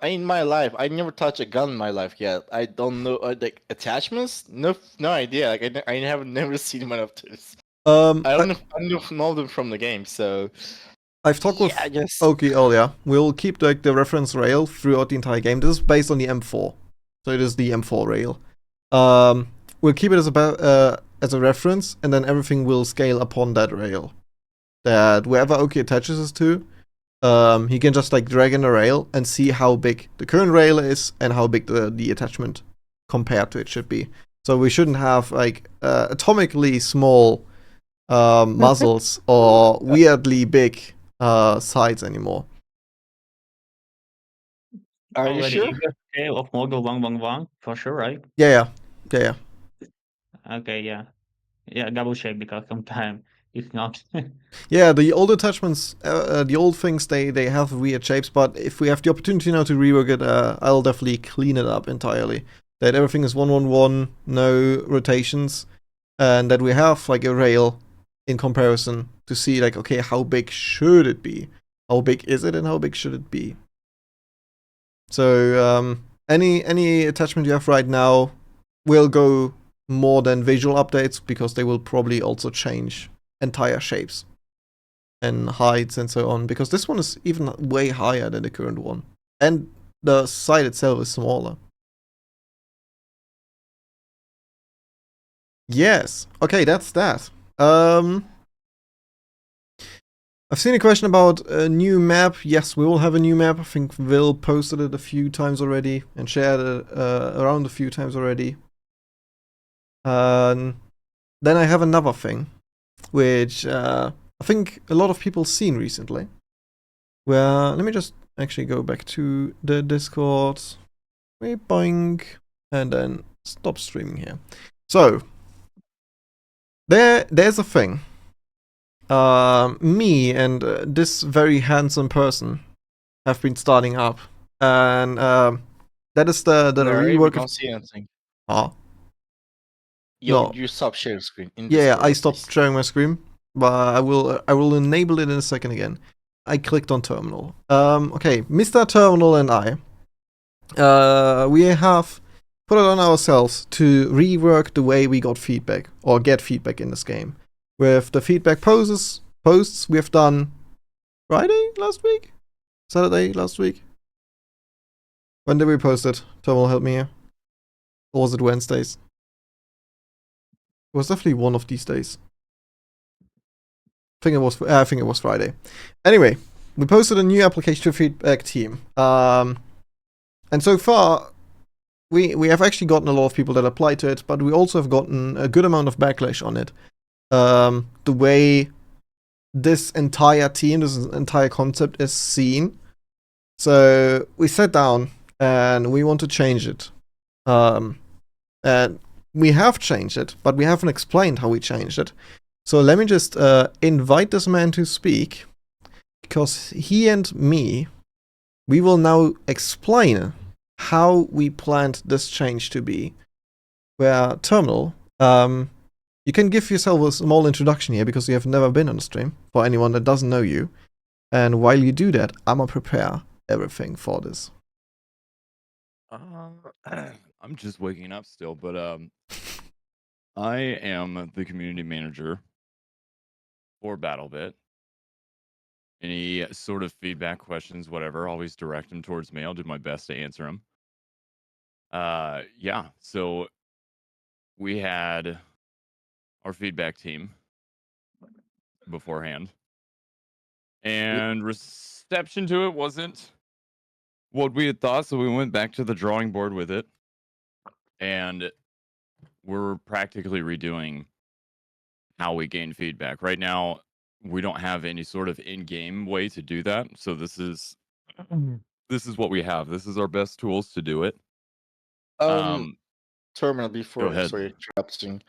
in my life, I never touched a gun in my life yet. I don't know like attachments. No idea. Like I have never seen one of this. I don't know them from the game, so I've talked yeah, I with guess. Oki earlier. We'll keep like the reference rail throughout the entire game. This is based on the M4, so it is the M4 rail. We'll keep it as a reference, and then everything will scale upon that rail. That wherever Oki attaches us to, he can just like drag in a rail and see how big the current rail is and how big the attachment compared to it should be. So we shouldn't have like atomically small muzzles or weirdly big sides anymore. Are you Already, sure? you got scale of model 111 for sure, right? Yeah. Okay, yeah. Yeah, double check because sometimes it's not. Yeah, the old attachments, the old things, they have weird shapes, but if we have the opportunity now to rework it, I'll definitely clean it up entirely. That everything is 111, no rotations, and that we have like a rail in comparison to see like, okay, how big should it be? How big is it and how big should it be? So any attachment you have right now will go more than visual updates because they will probably also change entire shapes and heights and so on, because this one is even way higher than the current one, and the site itself is smaller. Yes. Okay, that's that. I've seen a question about a new map. Yes, we will have a new map. I think Will posted it a few times already and shared it around a few times already. Then I have another thing, which I think a lot of people seen recently. Where let me just actually go back to the Discord. Boing, and then stop streaming here. So there's a thing. Me and this very handsome person have been starting up, and that is the Larry, we rework of. don't see anything. Oh, Yo, no. you stop sharing screen in Yeah, Discord, I at stopped least. sharing my screen, but I will enable it in a second again. I clicked on terminal. Okay, Mr. Terminal and I, we have put it on ourselves to rework the way we got feedback or get feedback in this game. With the feedback posts we have done Friday last week, Saturday last week. When did we post it? Terminal, help me here. Or was it Wednesdays? It was definitely one of these days. I think it was Friday. Anyway, we posted a new application to feedback team. And so far, we have actually gotten a lot of people that applied to it, but we also have gotten a good amount of backlash on it. The way this entire team, this entire concept is seen. So we sat down and we want to change it. And we have changed it, but we haven't explained how we changed it. So let me just invite this man to speak, because he and me, we will now explain how we planned this change to be. Where Terminal, you can give yourself a small introduction here because you have never been on a stream, for anyone that doesn't know you. And while you do that, I'm gonna prepare everything for this. I'm just waking up still, but I am the community manager for BattleBit. Any sort of feedback, questions, whatever, always direct them towards me. I'll do my best to answer them. Yeah, so we had our feedback team beforehand, and reception to it wasn't what we had thought, so we went back to the drawing board with it, and we're practically redoing how we gain feedback. Right now, we don't have any sort of in-game way to do that, so this is what we have. This is our best tools to do it. Terminal, Go before, ahead. sorry, interrupting.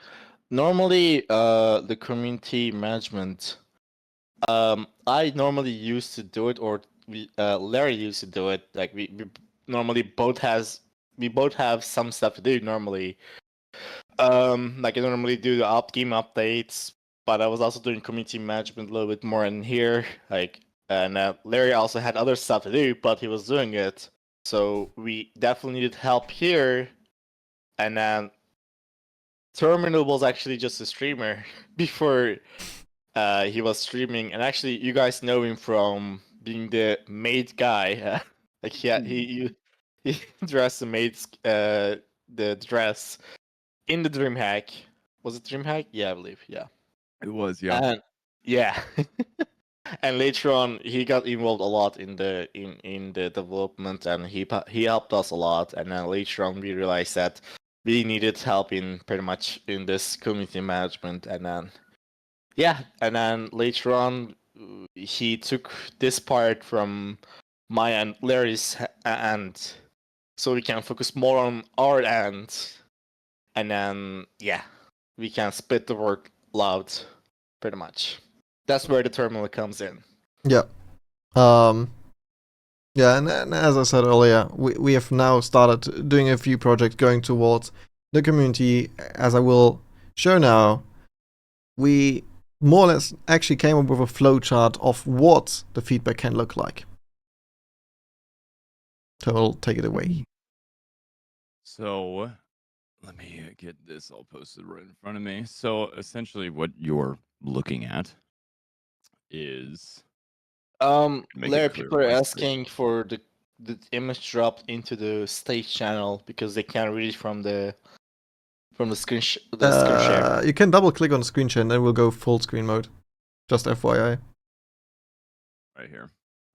normally, the community management. I normally used to do it, or Larry used to do it. Like we normally we both have some stuff to do normally. Like I normally do the game updates, but I was also doing community management a little bit more in here. Like, and Larry also had other stuff to do, but he was doing it. So we definitely needed help here. And then Terminal was actually just a streamer before he was streaming, and actually, you guys know him from being the maid guy. Like he dressed the maid's the dress in the DreamHack. Was it DreamHack? Yeah, I believe. Yeah. It was, yeah. And yeah. And later on, he got involved a lot in the development, and he helped us a lot. And then later on, we realized that we needed help in pretty much in this community management, and then yeah, and then later on, he took this part from my and Larry's end, so we can focus more on our end, and then yeah, we can split the work loud, pretty much. That's where the terminal comes in. Yeah. Yeah, and as I said earlier, we have now started doing a few projects going towards the community. As I will show now, we more or less actually came up with a flowchart of what the feedback can look like. So I'll take it away. So let me get this all posted right in front of me. So essentially, what you're looking at is make it Larry, clear people on are my screen. asking for the image dropped into the stage channel because they can't read it from the screen screen share. You can double click on the screen share and then we'll go full screen mode. Just FYI. Right here.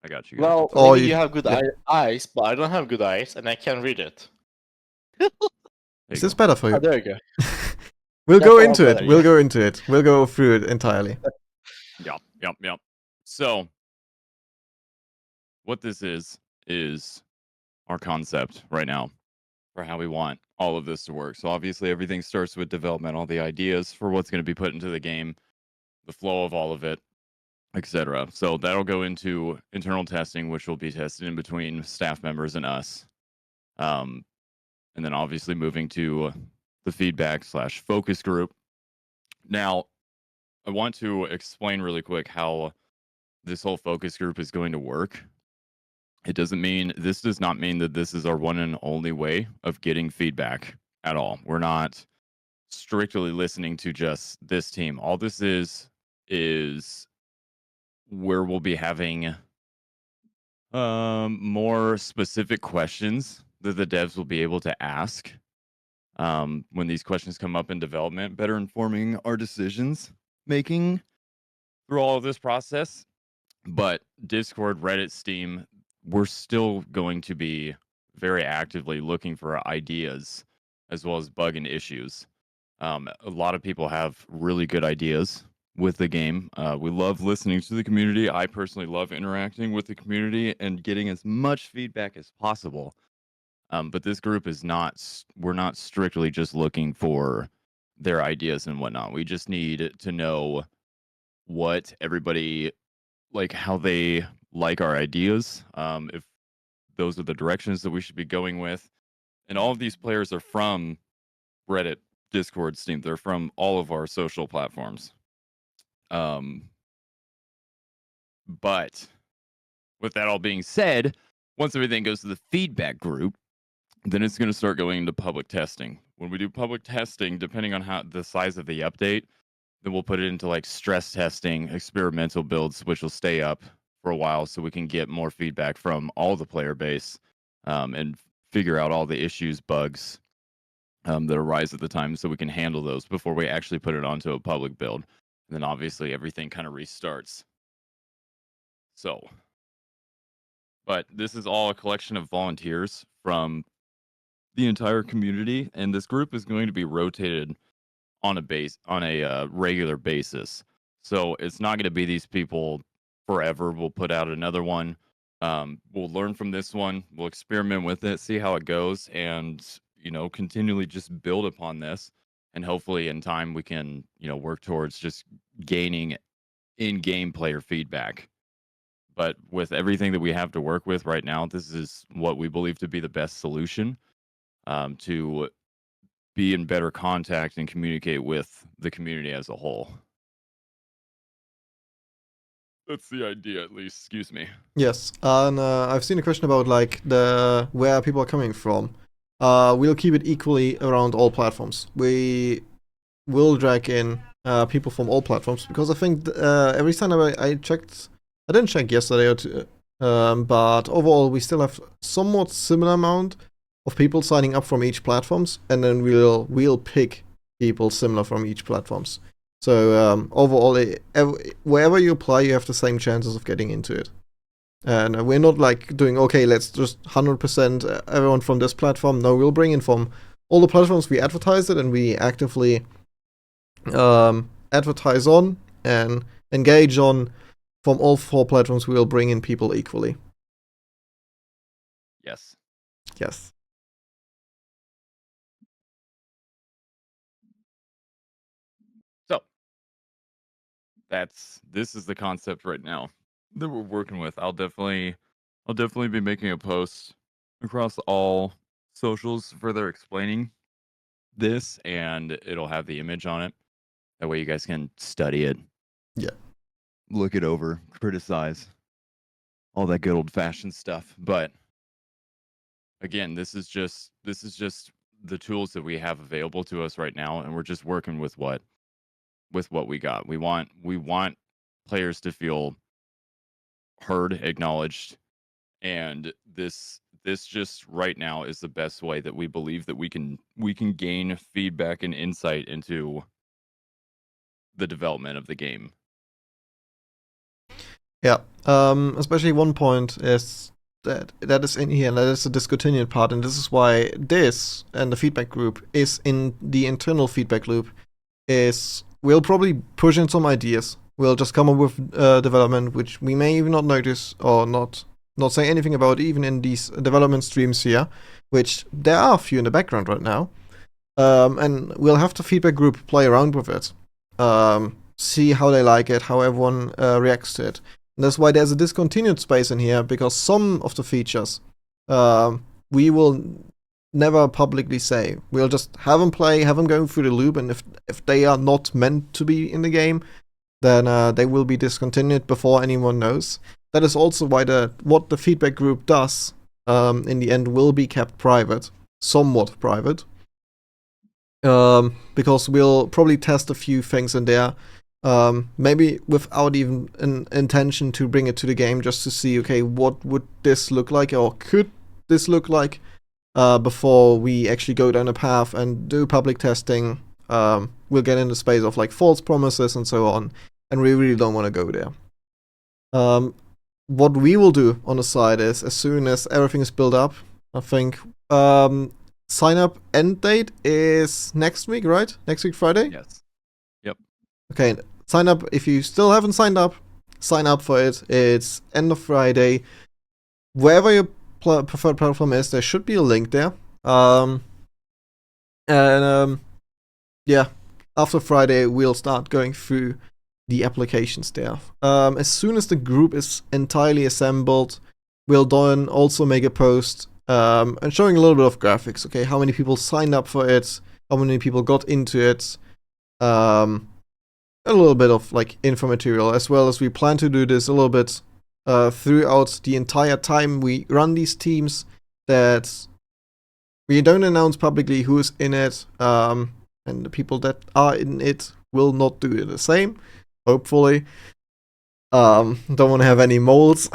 I got you guys. Well, Or maybe you- you have good yeah. eyes, but I don't have good eyes, and I can't read it. There Is you this go. better for you? Oh, there you go. We'll That's go a lot into it. better, We'll yeah. go into it. We'll go through it entirely. Yep. So what this is our concept right now for how we want all of this to work. So obviously everything starts with development, all the ideas for what's going to be put into the game, the flow of all of it, etc. So that'll go into internal testing, which will be tested in between staff members and us. And then obviously moving to the feedback / focus group. Now, I want to explain really quick how this whole focus group is going to work. This does not mean that this is our one and only way of getting feedback at all. We're not strictly listening to just this team. All this is where we'll be having more specific questions that the devs will be able to ask when these questions come up in development, better informing our decisions making through all of this process. But Discord, Reddit, Steam, we're still going to be very actively looking for ideas as well as bug and issues. A lot of people have really good ideas with the game. We love listening to the community. I personally love interacting with the community and getting as much feedback as possible. But this group is we're not strictly just looking for their ideas and whatnot. We just need to know what everybody, like how they like our ideas, if those are the directions that we should be going with. And all of these players are from Reddit, Discord, Steam. They're from all of our social platforms. But with that all being said, once everything goes to the feedback group, then it's going to start going into public testing. When we do public testing, depending on how the size of the update, then we'll put it into like stress testing, experimental builds, which will stay up for a while so we can get more feedback from all the player base and figure out all the issues, bugs that arise at the time so we can handle those before we actually put it onto a public build. And then obviously everything kind of restarts. So, but this is all a collection of volunteers from the entire community, and this group is going to be rotated on a regular basis. So it's not going to be these people forever. We'll put out another one. We'll learn from this one. We'll experiment with it, see how it goes, and continually just build upon this. and hopefully in time we can, work towards just gaining in-game player feedback. But with everything that we have to work with right now, this is what we believe to be the best solution, to be in better contact and communicate with the community as a whole. That's the idea, at least. Excuse me. Yes, and I've seen a question about like the where people are coming from. We'll keep it equally around all platforms. We will drag in people from all platforms because I think every time I checked, I didn't check yesterday or two, but overall we still have somewhat similar amount of people signing up from each platforms, and then we'll pick people similar from each platforms. So overall, wherever you apply, you have the same chances of getting into it. And we're not like doing, okay, let's just 100% everyone from this platform. No, we'll bring in from all the platforms we advertise it, and we actively advertise on and engage on. From all 4 platforms, we will bring in people equally. Yes. Yes. So this is the concept right now that we're working with. I'll definitely be making a post across all socials further explaining this, and it'll have the image on it. That way you guys can study it. Yeah. Look it over, criticize, all that good old-fashioned stuff. But again, this is just the tools that we have available to us right now, and we're just working with what we got. We want players to feel heard, acknowledged, and this just right now is the best way that we believe that we can gain feedback and insight into the development of the game. Yeah. Especially one point is that is in here, and that is the discontinued part, and this is why this and the feedback group is in the internal feedback loop. Is we'll probably push in some ideas. We'll just come up with development which we may even not notice or not say anything about, even in these development streams here, which there are a few in the background right now. And we'll have the feedback group play around with it, see how they like it, how everyone reacts to it. And that's why there's a discontinued space in here, because some of the features we will never publicly say. We'll just have them play, have them going through the loop, and if they are not meant to be in the game, then they will be discontinued before anyone knows. That is also why what the feedback group does in the end will be kept private, somewhat private, because we'll probably test a few things in there, maybe without even an intention to bring it to the game, just to see, okay, what would this look like, or could this look like, before we actually go down a path and do public testing. We'll get in the space of like false promises and so on, and we really don't want to go there. What we will do on the side is, as soon as everything is built up, I think sign up end date is next week, right? Next week, Friday? Yes. Yep. Okay, sign up. If you still haven't signed up, sign up for it. It's end of Friday. Wherever your preferred platform is, there should be a link there. Yeah, after Friday, we'll start going through the applications there. As soon as the group is entirely assembled, we'll then also make a post and showing a little bit of graphics. Okay, how many people signed up for it, how many people got into it, a little bit of like info material, as well as we plan to do this a little bit throughout the entire time we run these teams, that we don't announce publicly who's in it, and the people that are in it will not do the same, hopefully. Don't want to have any moles.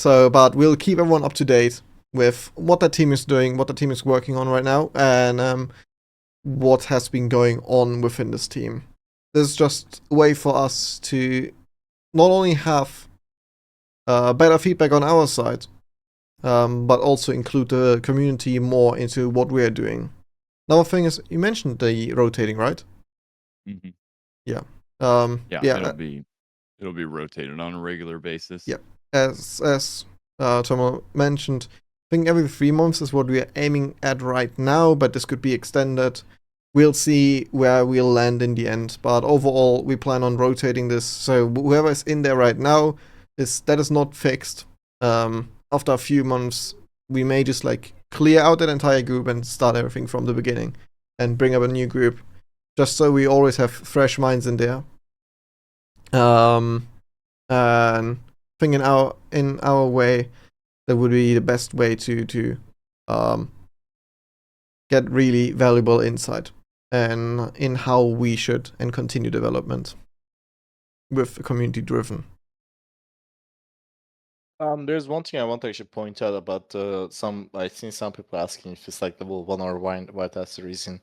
But we'll keep everyone up to date with what that team is doing, what the team is working on right now, and what has been going on within this team. This is just a way for us to not only have better feedback on our side, but also include the community more into what we're doing. Another thing is, you mentioned the rotating, right? Mm-hmm. Yeah. It'll be rotated on a regular basis. Yeah. As Tomo mentioned, I think every 3 months is what we are aiming at right now, but this could be extended. we'll see where we'll land in the end. But overall, we plan on rotating this. So whoever is in there right now that is not fixed. After a few months, we may just like clear out that entire group and start everything from the beginning and bring up a new group, just so we always have fresh minds in there. And think in our way, that would be the best way to get really valuable insight and in how we should and continue development with community driven. There's one thing I want to actually point out about I've seen some people asking if it's like the 1 hour why that's the reason.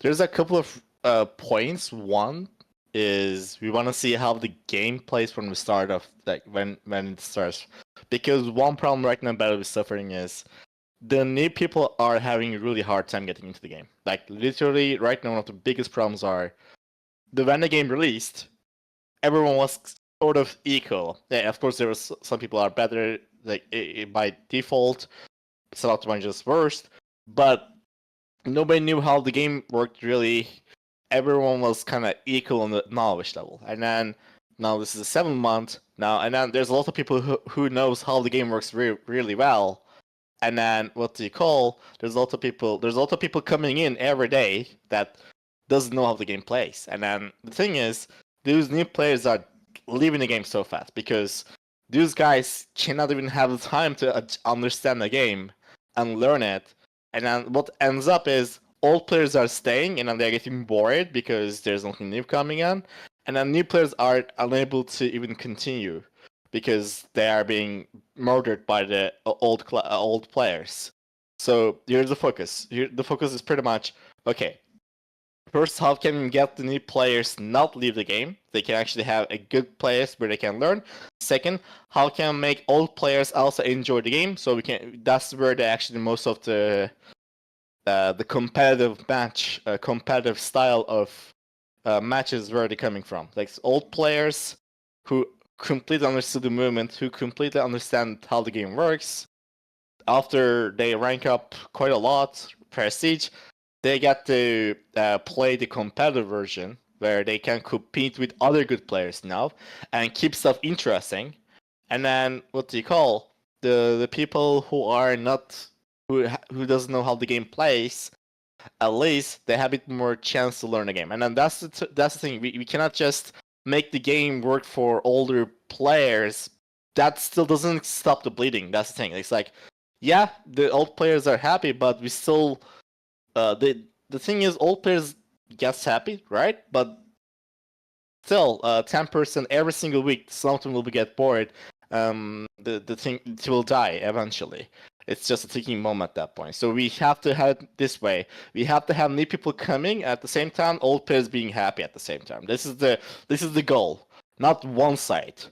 There's a couple of points. One is we want to see how the game plays from the start of like when it starts, because one problem right now BattleBit is suffering is the new people are having a really hard time getting into the game. Like literally right now, one of the biggest problems are when the game released, everyone was sort of equal. Yeah, of course there was some people are better like by default, some of them are just worse, but nobody knew how the game worked really. Everyone was kind of equal on the knowledge level. And then now this is the 7th month now, and then there's a lot of people who knows how the game works really well. And then there's a lot of people coming in every day that doesn't know how the game plays. And then the thing is, those new players are leaving the game so fast because those guys cannot even have the time to understand the game and learn it. And then what ends up is old players are staying and then they're getting bored because there's nothing new coming in. And then new players are unable to even continue because they are being murdered by the old players. So here's the focus. The focus is pretty much, okay, first, how can we get the new players not leave the game? They can actually have a good players where they can learn. Second, how can we make old players also enjoy the game? So that's where most of the competitive competitive style of matches where they're coming from. Like old players who completely understood the movement, who completely understand how the game works. After they rank up quite a lot, prestige, they get to play the competitive version where they can compete with other good players now and keep stuff interesting. And then the people who are not who doesn't know how the game plays, at least they have a bit more chance to learn the game. And then that's the thing. We cannot just make the game work for older players. That still doesn't stop the bleeding. That's the thing. It's like, yeah, the old players are happy, but we still the thing is old players gets happy, right? But still 10% every single week, something will get bored. The thing will die eventually. It's just a ticking bomb at that point. So we have to have it this way. We have to have new people coming at the same time, old players being happy at the same time. This is the goal, not one side.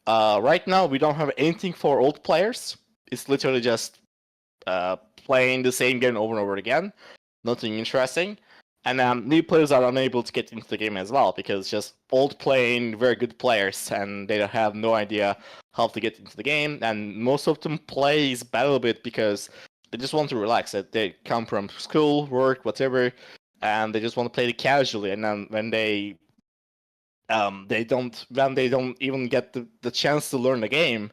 Right now we don't have anything for old players. It's literally just playing the same game over and over again. Nothing interesting. And new players are unable to get into the game as well because just old playing very good players and they have no idea how to get into the game. And most of them plays BattleBit because they just want to relax. They come from school, work, whatever, and they just want to play it casually. And then when they don't even get the chance to learn the game,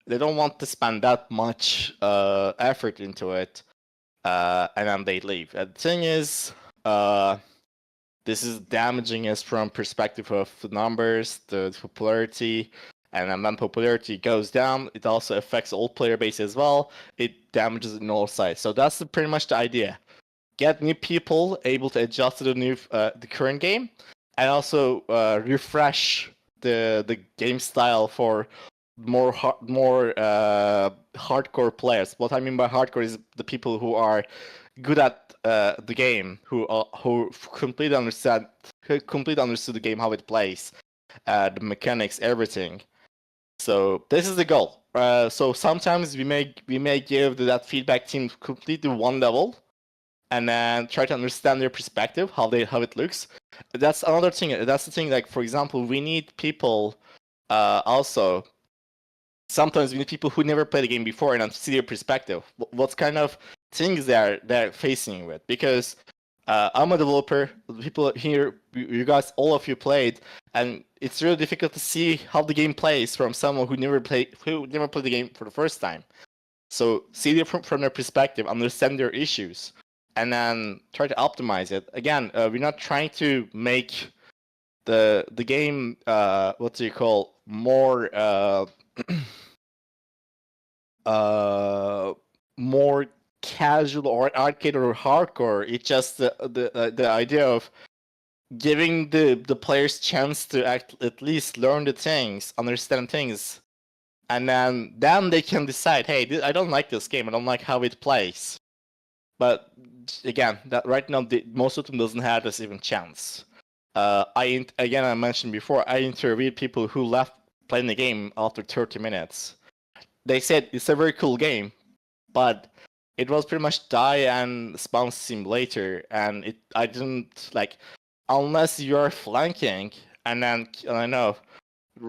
they don't want to spend that much effort into it. And then they leave. And the thing is, this is damaging us from perspective of the numbers, the popularity, and then when popularity goes down, it also affects old player base as well. It damages in all sides. So that's pretty much the idea. Get new people able to adjust to the current game, and also refresh the game style for more hardcore players. What I mean by hardcore is the people who are good at the game, who completely understood the game, how it plays, the mechanics, everything. So this is the goal. So sometimes we may give that feedback team completely one level, and then try to understand their perspective, how it looks. That's another thing. That's the thing. Like for example, we need people also. Sometimes we need people who never played the game before and see their perspective. What kind of things they're facing with, because I'm a developer. People here, you guys, all of you played, and it's really difficult to see how the game plays from someone who never played the game for the first time. So see it from their perspective, understand their issues, and then try to optimize it. Again, we're not trying to make the game more more casual or arcade or hardcore. It's just the idea of giving the players chance to at least learn the things, understand things, and then they can decide, hey, I don't like this game, I don't like how it plays. But again, that right now most of them doesn't have this even chance. I mentioned before, I interviewed people who left playing the game after 30 minutes. They said it's a very cool game, but it was pretty much die and spawn simulator, and I didn't like, unless you're flanking and then I know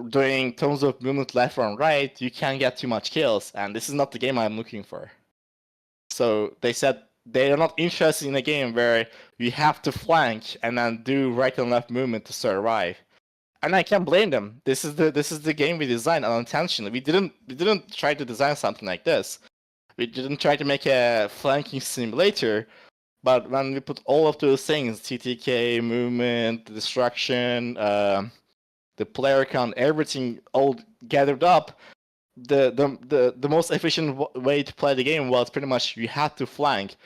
doing tons of movement left and right, you can't get too much kills, and this is not the game I'm looking for. So they said they are not interested in a game where you have to flank and then do right and left movement to survive. And I can't blame them. This is the game we designed unintentionally. We didn't try to design something like this. We didn't try to make a flanking simulator, but when we put all of those things, TTK, movement, destruction, the player count, everything all gathered up, the most efficient way to play the game was pretty much you had to flank.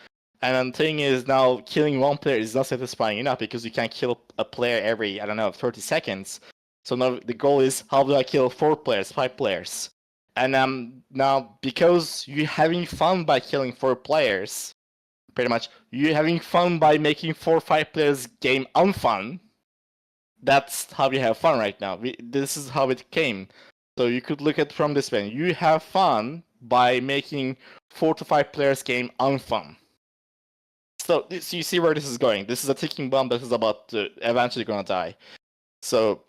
And the thing is, now killing one player is not satisfying enough because you can't kill a player every, 30 seconds. So now the goal is, how do I kill 4 players, 5 players? And now, because you're having fun by killing 4 players, pretty much, you're having fun by making 4 or 5 players game unfun. That's how we have fun right now. This is how it came. So you could look at it from this way. You have fun by making 4 to 5 players game unfun. So you see where this is going. This is a ticking bomb that is about to eventually gonna die. So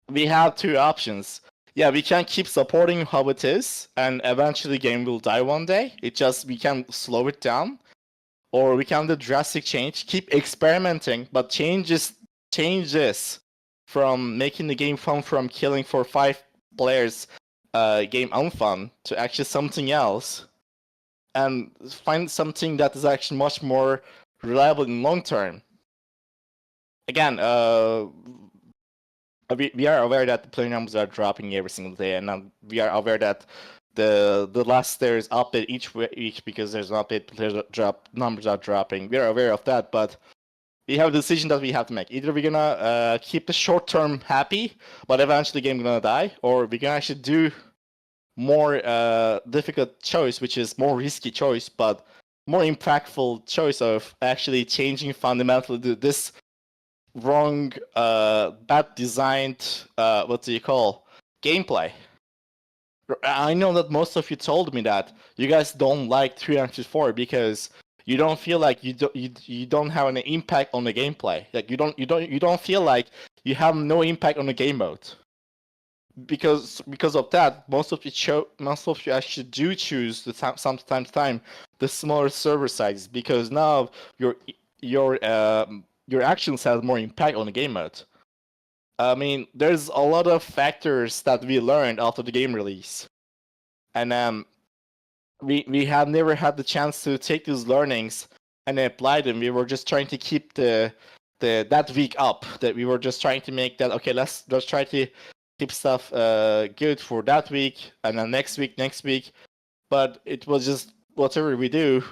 we have 2 options. Yeah, we can keep supporting how it is, and eventually the game will die one day. We can slow it down, or we can do drastic change, keep experimenting, but change this from making the game fun from killing 4 or 5 players game unfun to actually something else, and find something that is actually much more reliable in long term. Again, we are aware that the player numbers are dropping every single day, and we are aware that the last there is update each week because there's an update, players numbers are dropping. We are aware of that, but we have a decision that we have to make. Either we're gonna keep the short term happy, but eventually the game gonna die, or we can actually do more difficult choice, which is more risky choice, but more impactful choice of actually changing fundamentally this wrong, bad designed, gameplay. I know that most of you told me that you guys don't like 304 because you don't feel like you don't have any impact on the gameplay. Like you don't feel like you have no impact on the game mode. Because of that, most of you actually do choose time the smaller server sizes, because now your actions have more impact on the game mode. I mean, there's a lot of factors that we learned after the game release, and we have never had the chance to take these learnings and apply them. We were just trying to keep that week up. That we were just trying to make that okay. Let's try to keep stuff good for that week, and then next week. But it was just whatever we do,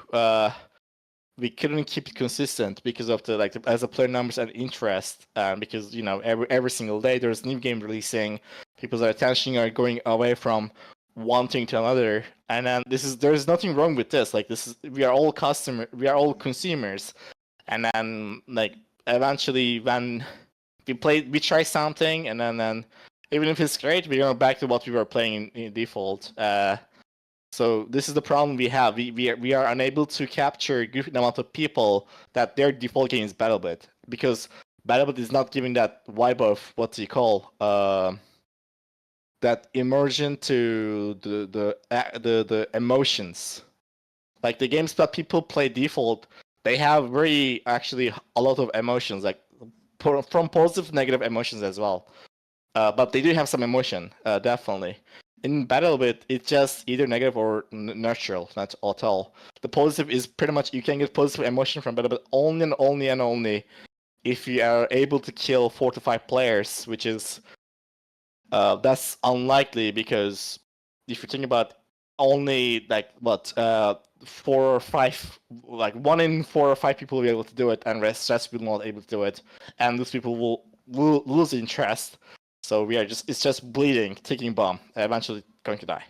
we couldn't keep it consistent because of as a player numbers and interest, because every single day there's new game releasing, people's attention are going away from one thing to another, and then there's nothing wrong with this. We are all consumers, and then eventually when we try something, and then even if it's great, we go back to what we were playing in default. So this is the problem we have. We are unable to capture a good amount of people that their default game is BattleBit, because BattleBit is not giving that vibe of that immersion to the emotions. Like the games that people play default, they have very actually a lot of emotions, like from positive, negative emotions as well. But they do have some emotion, definitely. In BattleBit, it's just either negative or neutral, not at all. The positive is pretty much you can get positive emotion from BattleBit only and only and only if you are able to kill 4 to 5 players, which is that's unlikely because if you think about only like what 4 or 5, like 1 in 4 or 5 people will be able to do it, and rest will not able to do it, and those people will lose interest. So it's just bleeding, ticking bomb, eventually going to die.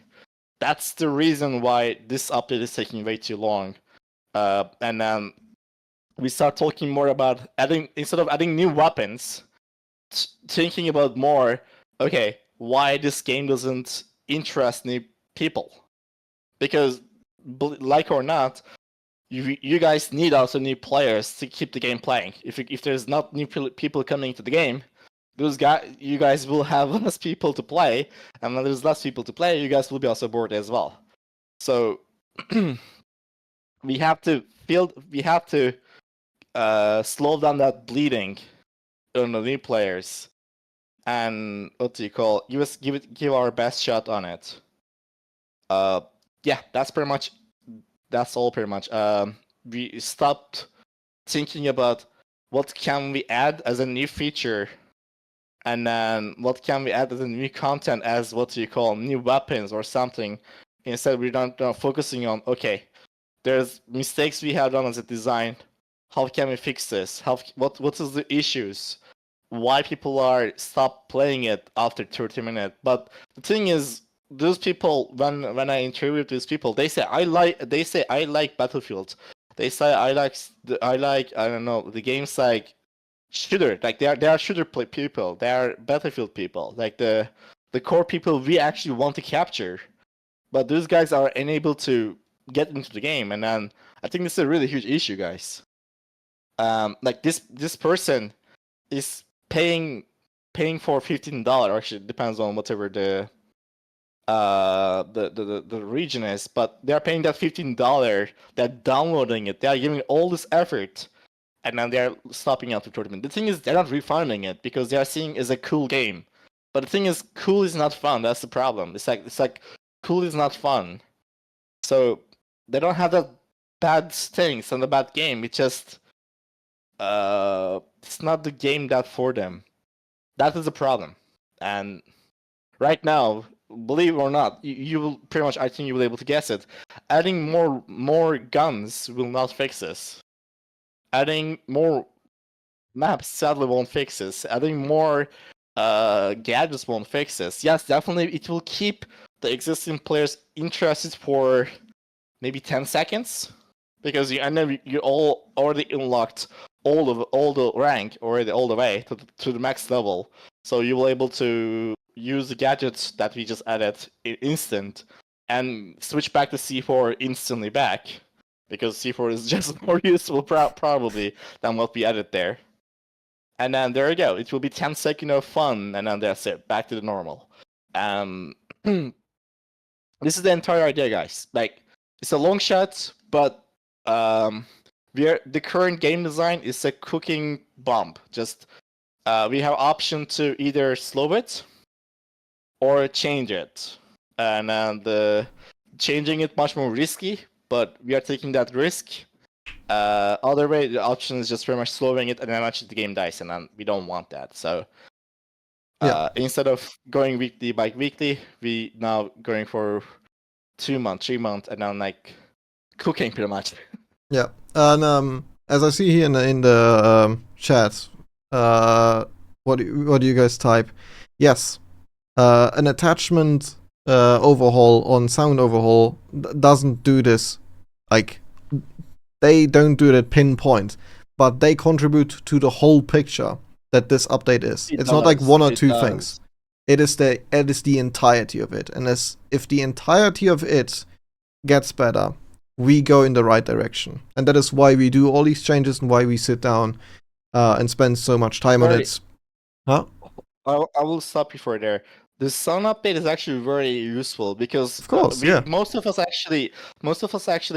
That's the reason why this update is taking way too long. And then we start talking more about instead of adding new weapons, thinking about more, okay, why this game doesn't interest new people. Because, like or not, you guys need also new players to keep the game playing. If there's not new people coming to the game, you guys will have less people to play, and when there's less people to play, you guys will be also bored as well. So we have to slow down that bleeding on the new players, and what do you call? Give our best shot on it. Yeah, that's all pretty much. We stopped thinking about what can we add as a new feature, and then what can we add as a new content as what do you call new weapons or something. Instead, we're not focusing on, okay, there's mistakes we have done as a design. How can we fix this? What is the issues? Why people are stop playing it after 30 minutes? But the thing is, those people, when I interview these people, they say I like Battlefield. They say I like I don't know, the games like shooter, like they are shooter people. They are Battlefield people, like the core people we actually want to capture. But those guys are unable to get into the game, and then I think this is a really huge issue, guys. Like this person is paying for $15. Actually, it depends on whatever the region is, but they're paying that $15. They're downloading it. They are giving all this effort, and then they're stopping after 30 minutes. The thing is, they're not refunding it because they are seeing it as a cool game. But the thing is, cool is not fun. That's the problem. It's like cool is not fun. So they don't have that bad things and the bad game. It's just it's not the game that for them. That is the problem. And right now, believe it or not, you will pretty much, I think you will be able to guess it. Adding more guns will not fix this. Adding more maps sadly won't fix this. Adding more gadgets won't fix this. Yes, definitely it will keep the existing players interested for maybe 10 seconds, because you all already unlocked all the rank already all the way to the max level, so you will able to use the gadgets that we just added in instant and switch back to C4 instantly back, because C4 is just more useful probably than what we added there. And then there you go. It will be 10 seconds of fun, and then that's it. Back to the normal. This is the entire idea, guys. Like, it's a long shot, but the current game design is a cooking bomb. Just we have option to either slow it or change it, and the changing it much more risky. But we are taking that risk. Other way, the option is just very much slowing it, and then actually the game dies, and then we don't want that. So instead of going weekly by weekly, we now going for 2 months, 3 months, and then like cooking pretty much. Yeah, and as I see here in the chat, what do you guys type? Yes, an attachment overhaul on sound overhaul doesn't do this. Like, they don't do it at pinpoint, but they contribute to the whole picture that this update is. It's not like one or two things. It is the entirety of it, and if the entirety of it gets better, we go in the right direction, and that is why we do all these changes and why we sit down and spend so much time on it. Huh? I will stop you for there. The sound update is actually very useful because of course, most of us actually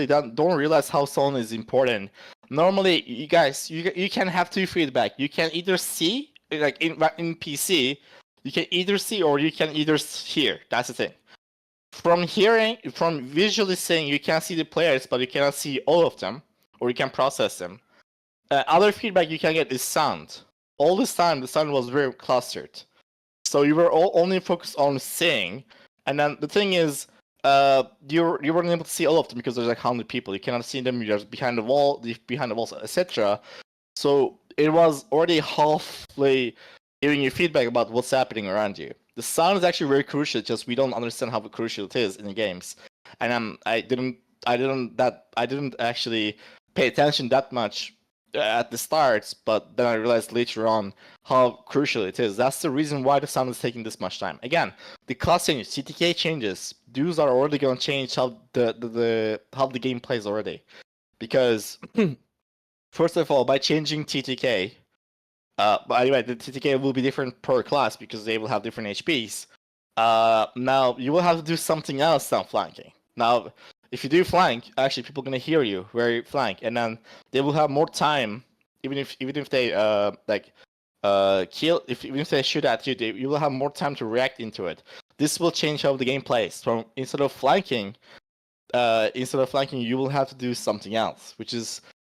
don't realize how sound is important. normally you guys you can have two feedback. You can either see, like in PC, you can either see or you can either hear. That's the thing. From visually seeing, you can see the players, but you cannot see all of them, or you can process them. Other feedback you can get is sound. All this time, the sound was very clustered. So you were only focused on seeing, and then the thing is, you weren't able to see all of them because there's like 100 people. You cannot see them. You're behind the walls, etc. So it was already halfway giving you feedback about what's happening around you. The sound is actually very crucial. Just we don't understand how crucial it is in the games, and I didn't actually pay attention that much at the start, but then I realized later on how crucial it is. That's the reason why the sound is taking this much time. Again, the class changes, CTK changes. Those are already going to change how the game plays already, because first of all, by changing TTK, by the way, the TTK will be different per class because they will have different HPs. Now you will have to do something else than flanking. Now, if you do flank, actually people are gonna hear you where you flank, and then they will have more time. Even if they kill, even if they shoot at you, you will have more time to react into it. This will change how the game plays. From instead of flanking, you will have to do something else,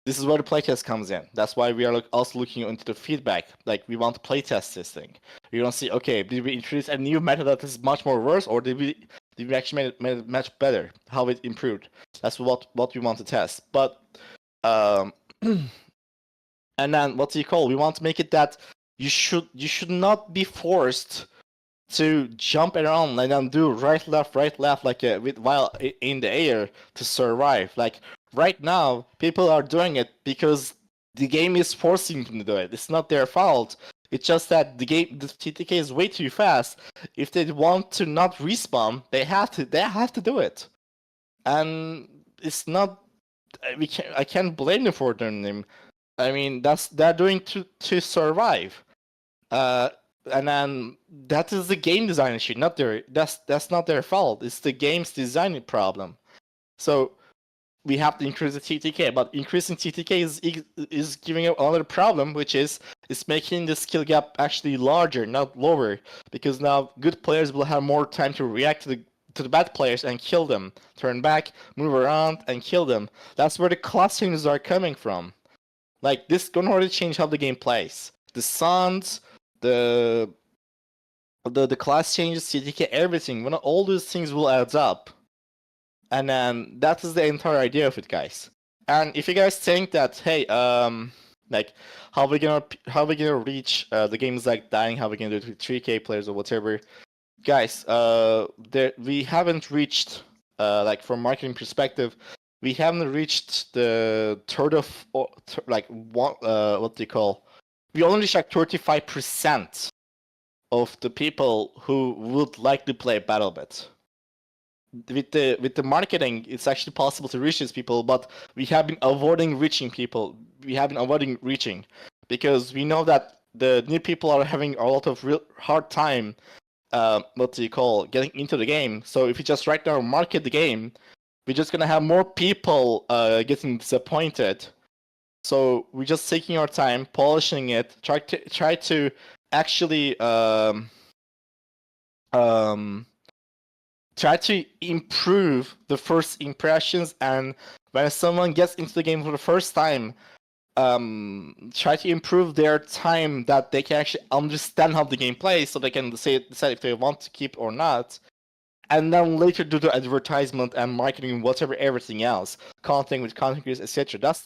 this is where the playtest comes in. That's why we are also looking into the feedback. Like, we want to playtest this thing. We want to see, okay, did we introduce a new method that is much more worse, or did we actually made it much better? How it improved? That's what we want to test. But and then we want to make it that you should not be forced to jump around and then do right left like while in the air to survive. Like, right now, people are doing it because the game is forcing them to do it. It's not their fault. It's just that the TTK is way too fast. If they want to not respawn, they have to do it. And it's not. I can't blame them for doing them. I mean, they're doing to survive. And then that is the game design issue, not that's not their fault. It's the game's design problem. So we have to increase the TTK, but increasing TTK is giving up another problem, which is it's making the skill gap actually larger, not lower, because now good players will have more time to react to the bad players and kill them, turn back, move around, and kill them. That's where the class changes are coming from. Like, this is gonna already change how the game plays. The sounds, the class changes, CTK, everything. When all those things will add up. And then that is the entire idea of it, guys. And if you guys think that, hey, like, how we gonna reach the games like dying, how we gonna do it with 3K players or whatever, guys, we haven't reached, like, from marketing perspective, we haven't reached the third of, like, what do you call? We only reached like 35% of the people who would like to play BattleBit. With the marketing, it's actually possible to reach these people, but we have been avoiding reaching people. We have been avoiding reaching because we know that the new people are having a lot of real hard time. Getting into the game. So if you just right now market the game, we're just gonna have more people getting disappointed. So we're just taking our time, polishing it, try to actually try to improve the first impressions, and when someone gets into the game for the first time, try to improve their time that they can actually understand how the game plays, so they can decide if they want to keep or not. And then later do the advertisement and marketing, whatever, everything else, content with content creators, etc. That's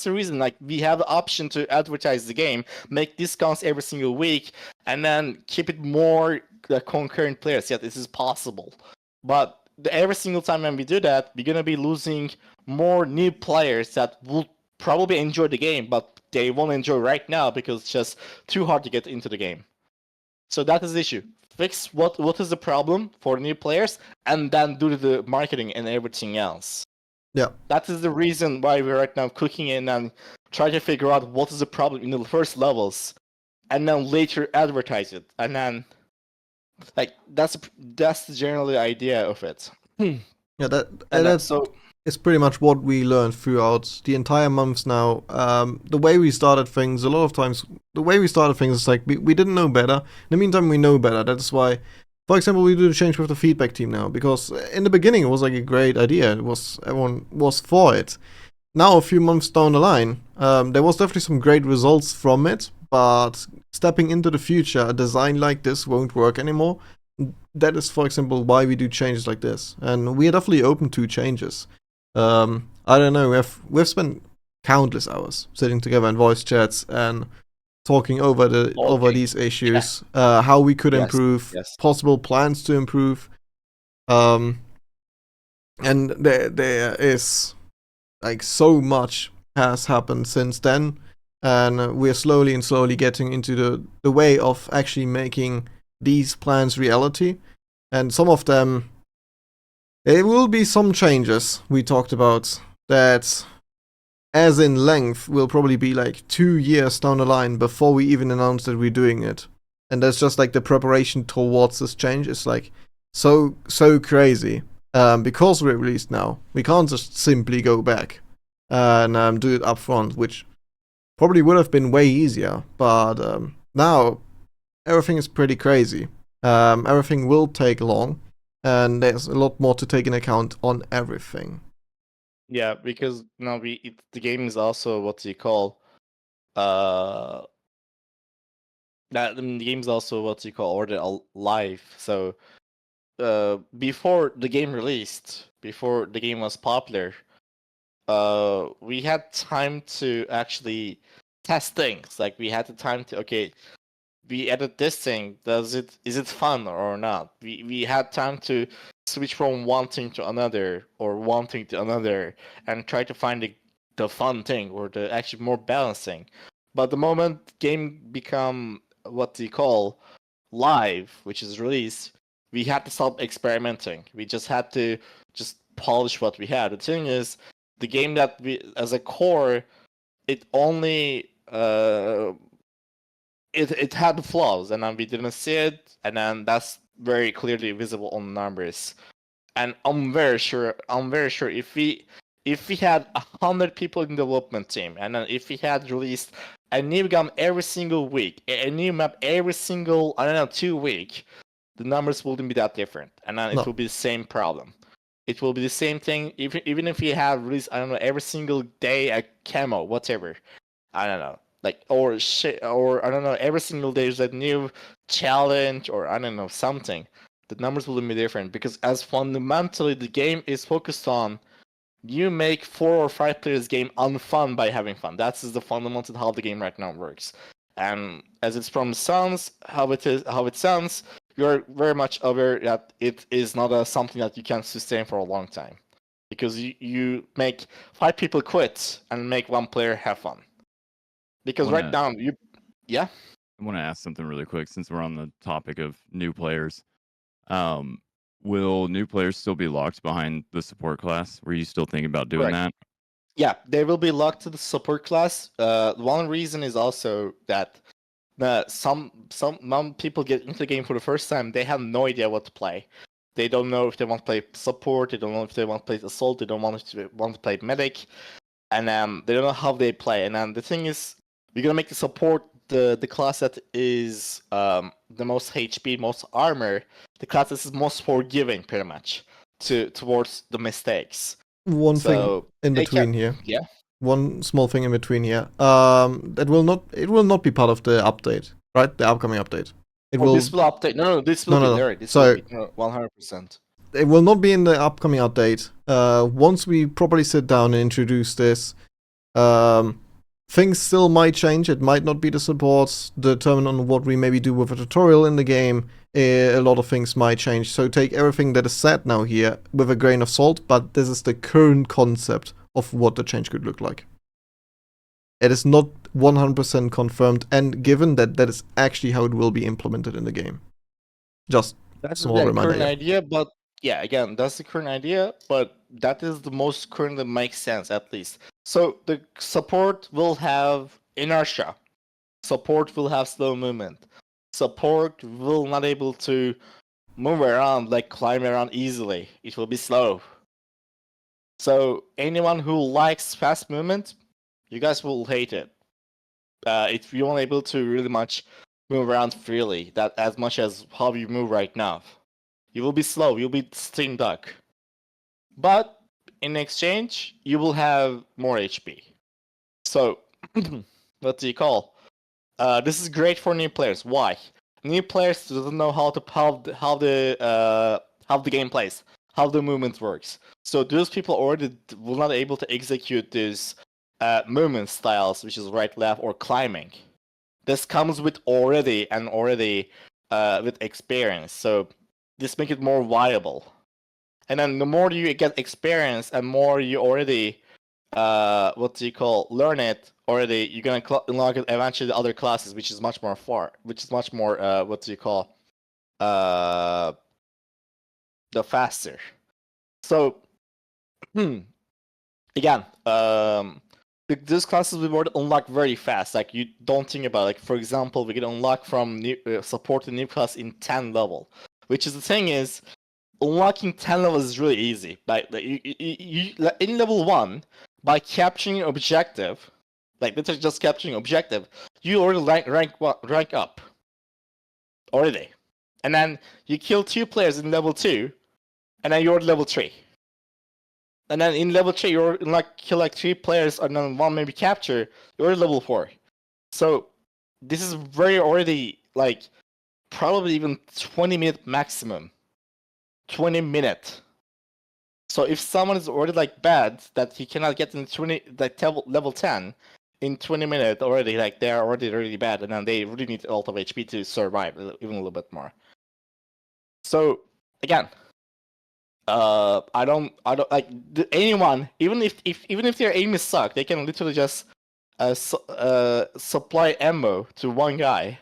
the reason. Like, we have the option to advertise the game, make discounts every single week, and then keep it more concurrent players. Yeah, this is possible. But every single time when we do that, we're gonna be losing more new players that will probably enjoy the game, but they won't enjoy right now because it's just too hard to get into the game. So that is the issue. Fix what is the problem for new players, and then do the marketing and everything else. Yeah. That is the reason why we're right now cooking in and try to figure out what is the problem in the first levels, and then later advertise it. And then, like, that's generally the idea of it. Yeah, that's so. is pretty much what we learned throughout the entire months now. The way we started things, a lot of times, the way we started things is like we didn't know better. In the meantime, we know better. That's why, for example, we do the change with the feedback team now, because in the beginning it was like a great idea. Everyone was for it. Now, a few months down the line, there was definitely some great results from it, but stepping into the future, a design like this won't work anymore. That is, for example, why we do changes like this, and we are definitely open to changes. I don't know. We've spent countless hours sitting together in voice chats and talking over these issues, how we could improve, possible plans to improve, and there is like so much has happened since then, and we're slowly getting into the way of actually making these plans reality, and some of them. There will be some changes we talked about that, as in length, will probably be like 2 years down the line before we even announce that we're doing it. And that's just like the preparation towards this change is like so crazy. Because we're released now, we can't just simply go back and do it up front, which probably would have been way easier. But now everything is pretty crazy. Everything will take long. And there's a lot more to take into account on everything. Yeah, because now the game is also what you call the game is also what you call ordered live. So before the game released, before the game was popular, we had time to actually test things. Like we had the time to we edit this thing. Is it fun or not? We had time to switch from one thing to another or one thing to another and try to find the fun thing or the actually more balanced thing. But the moment game become what you call live, which is released, we had to stop experimenting. We just had to just polish what we had. The thing is, the game that we as a core, it only it had flaws, and then we didn't see it, and then that's very clearly visible on numbers. And I'm very sure if we had 100 people in the development team, and then if we had released a new game every single week, a new map every single 2 week, the numbers wouldn't be that different, and then it will be the same problem. It will be the same thing even if we have released every single day a camo, whatever. I don't know. Like or I don't know, every single day there's a new challenge or I don't know something. The numbers will be different because as fundamentally the game is focused on you make 4 or 5 players game unfun by having fun. That's the fundamental how the game right now works. And as it's from sounds, how it sounds, you're very much aware that it is not something that you can sustain for a long time. Because you make 5 people quit and make 1 player have fun. Because right now, I want to ask something really quick since we're on the topic of new players. Will new players still be locked behind the support class? Were you still thinking about doing that? Yeah, they will be locked to the support class. One reason is also that some people get into the game for the first time. They have no idea what to play. They don't know if they want to play support. They don't know if they want to play assault. They don't want to play medic, and they don't know how they play. And the thing is, we're gonna make the support the class that is the most HP, most armor. The class that is most forgiving, pretty much, towards the mistakes. One thing in between here. Yeah. One small thing in between here. It will not be part of the update, right? The upcoming update. This will update. No, this will be there. This will be 100%. It will not be in the upcoming update. Once we properly sit down and introduce this, things still might change. It might not be the support determined on what we maybe do with a tutorial in the game. A lot of things might change. So take everything that is said now here with a grain of salt, but this is the current concept of what the change could look like. It is not 100% confirmed, and given that that is actually how it will be implemented in the game. Just that's small the reminder. Current idea, but yeah, again, that's the current idea, but that is the most current that makes sense, at least. So the support will have inertia. Support will have slow movement. Support will not able to move around, like climb around easily. It will be slow. So anyone who likes fast movement, you guys will hate it. If you're not able to really much move around freely, that as much as how you move right now, you will be slow. You'll be sitting duck. But in exchange, you will have more HP. So, what do you call? This is great for new players. Why? New players doesn't know how the game plays, how the movement works. So those people already will not able to execute these movement styles, which is right, left, or climbing. This comes with already with experience. So this makes it more viable. And then the more you get experience and more you already learn it already, you're gonna unlock it eventually the other classes, which is much more the faster. So again, these classes we already unlock very fast. Like you don't think about it. Like for example, we can unlock from support the new class in 10 level, which is the thing is unlocking 10 levels is really easy. Like you in level 1, by capturing objective, like literally just capturing objective, you already rank up already, and then you kill 2 players in level 2, and then you're level 3, and then in level 3 you're like kill like 3 players, and then 1 maybe capture, you're level 4. So this is very already like probably even 20-minute maximum. 20 minutes. So if someone is already like bad that he cannot get in level 10 in 20 minutes already, like they're already really bad, and then they really need a lot of HP to survive even a little bit more. So again, I don't like anyone, even if their aim is suck, they can literally just supply ammo to one guy,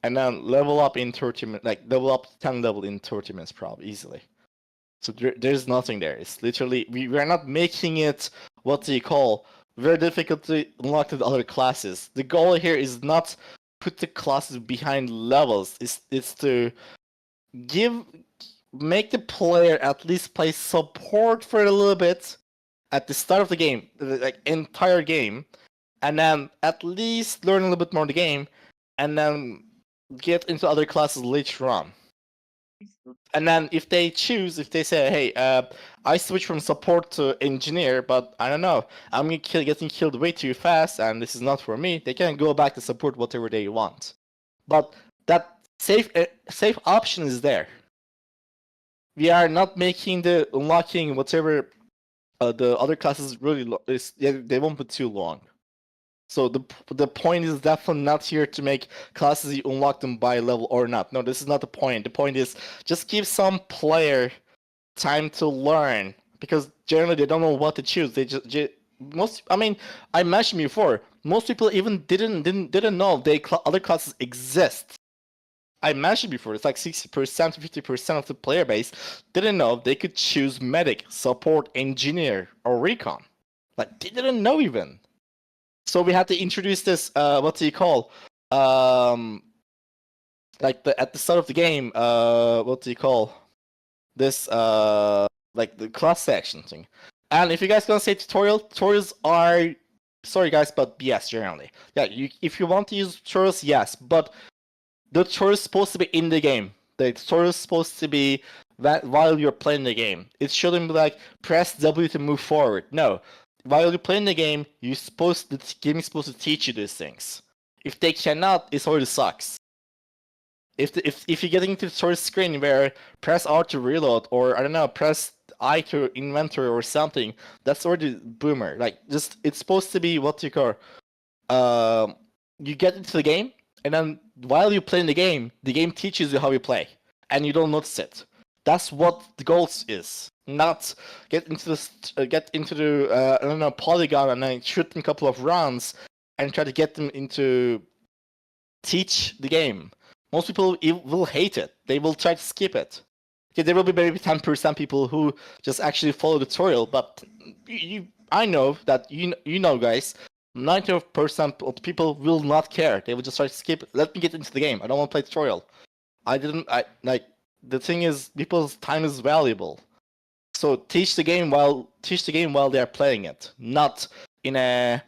and then level up in 30 minutes, like level up 10 level in 30 minutes probably easily. So there's nothing there. It's literally we're not making it very difficult to unlock the other classes. The goal here is not put the classes behind levels. It's to make the player at least play support for a little bit at the start of the game, like entire game, and then at least learn a little bit more of the game, and then get into other classes later on. And then if they say, hey, I switch from support to engineer, but I don't know, I'm getting killed way too fast, and this is not for me, they can go back to support whatever they want. But that safe option is there. We are not making the unlocking whatever the other classes really they won't be too long. So the point is definitely not here to make classes you unlock them by level or not. No, this is not the point. The point is just give some player time to learn, because generally they don't know what to choose. They I mentioned before, most people even didn't know other classes exist. I mentioned before, it's like 60% to 50% of the player base didn't know they could choose medic, support, engineer, or recon. Like they didn't know even. So we had to introduce this at the start of the game, this like the class section thing. And if you guys gonna say tutorials are, sorry guys, but BS generally. Yeah, if you want to use tutorials, yes, but the tutorial is supposed to be in the game. The tutorial is supposed to be that while you're playing the game. It shouldn't be like press W to move forward. No. While you're playing the game, the game is supposed to teach you these things. If they cannot, it already sucks. If you're getting to the tutorial screen where press R to reload, or I don't know, press I to inventory or something, that's already boomer. Like it's supposed to be you get into the game, and then while you're playing the game teaches you how you play, and you don't notice it. That's what the goal is. Not get into the I don't know, polygon and then shoot them a couple of rounds and try to get them into teach the game. Most people will hate it. They will try to skip it. Okay, there will be maybe 10% people who just actually follow the tutorial, but I know that you know guys, 90% of people will not care. They will just try to skip it. Let me get into the game. I don't want to play tutorial. The thing is, people's time is valuable. So teach the game while they're playing it, not in a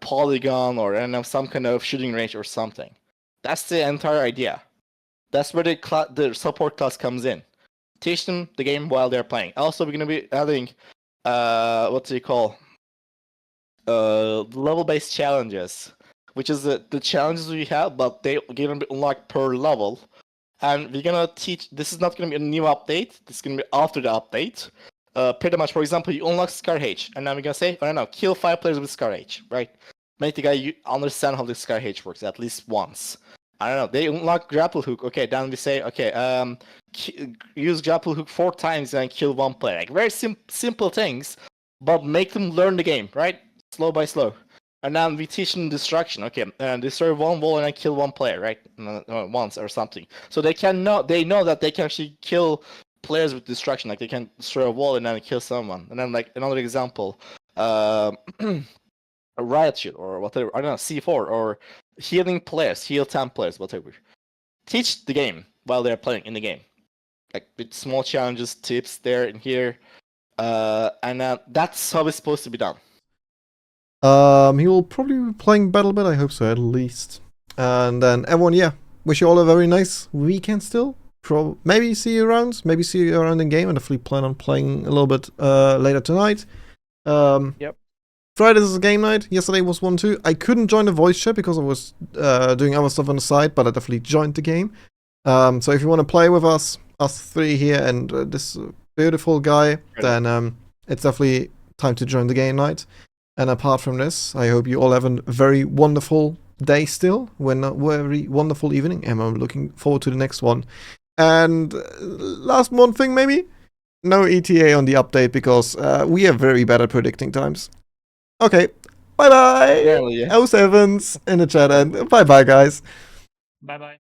polygon or some kind of shooting range or something. That's the entire idea. That's where the support class comes in. Teach them the game while they're playing. Also, we're gonna be adding level-based challenges, which is the challenges we have, but they're gonna be unlocked per level. And we're gonna teach. This is not gonna be a new update. This is gonna be after the update. Pretty much, for example, you unlock Scar H, and now we're gonna say, I don't know, kill 5 players with Scar H, right? Make the guy understand how the Scar H works at least once. I don't know. They unlock grapple hook. Okay, then we say, okay, use grapple hook 4 times and kill 1 player. Like very simple things, but make them learn the game, right? Slow by slow. And then we teach them destruction. Okay, destroy 1 wall and then kill 1 player, right? Once or something. So they know that they can actually kill players with destruction. Like they can destroy a wall and then kill someone. And then like another example, a riot shield or whatever. I don't know, C4 or healing players, heal 10 players, whatever. Teach the game while they're playing in the game. Like with small challenges, tips there and here. And that's how it's supposed to be done. He will probably be playing BattleBit, I hope so at least. And then everyone, yeah, wish you all a very nice weekend still. Maybe see you around, in game, and definitely plan on playing a little bit later tonight. Yep. Friday is a game night. Yesterday was one too. I couldn't join the voice chat because I was doing other stuff on the side, but I definitely joined the game. So if you want to play with us 3 here and this beautiful guy, then it's definitely time to join the game night. And apart from this, I hope you all have a very wonderful day still, very wonderful evening, and I'm looking forward to the next one. And last one thing maybe, no ETA on the update because we are very bad at predicting times. Okay, bye bye. Yeah. O7s in the chat, and bye bye guys. Bye bye.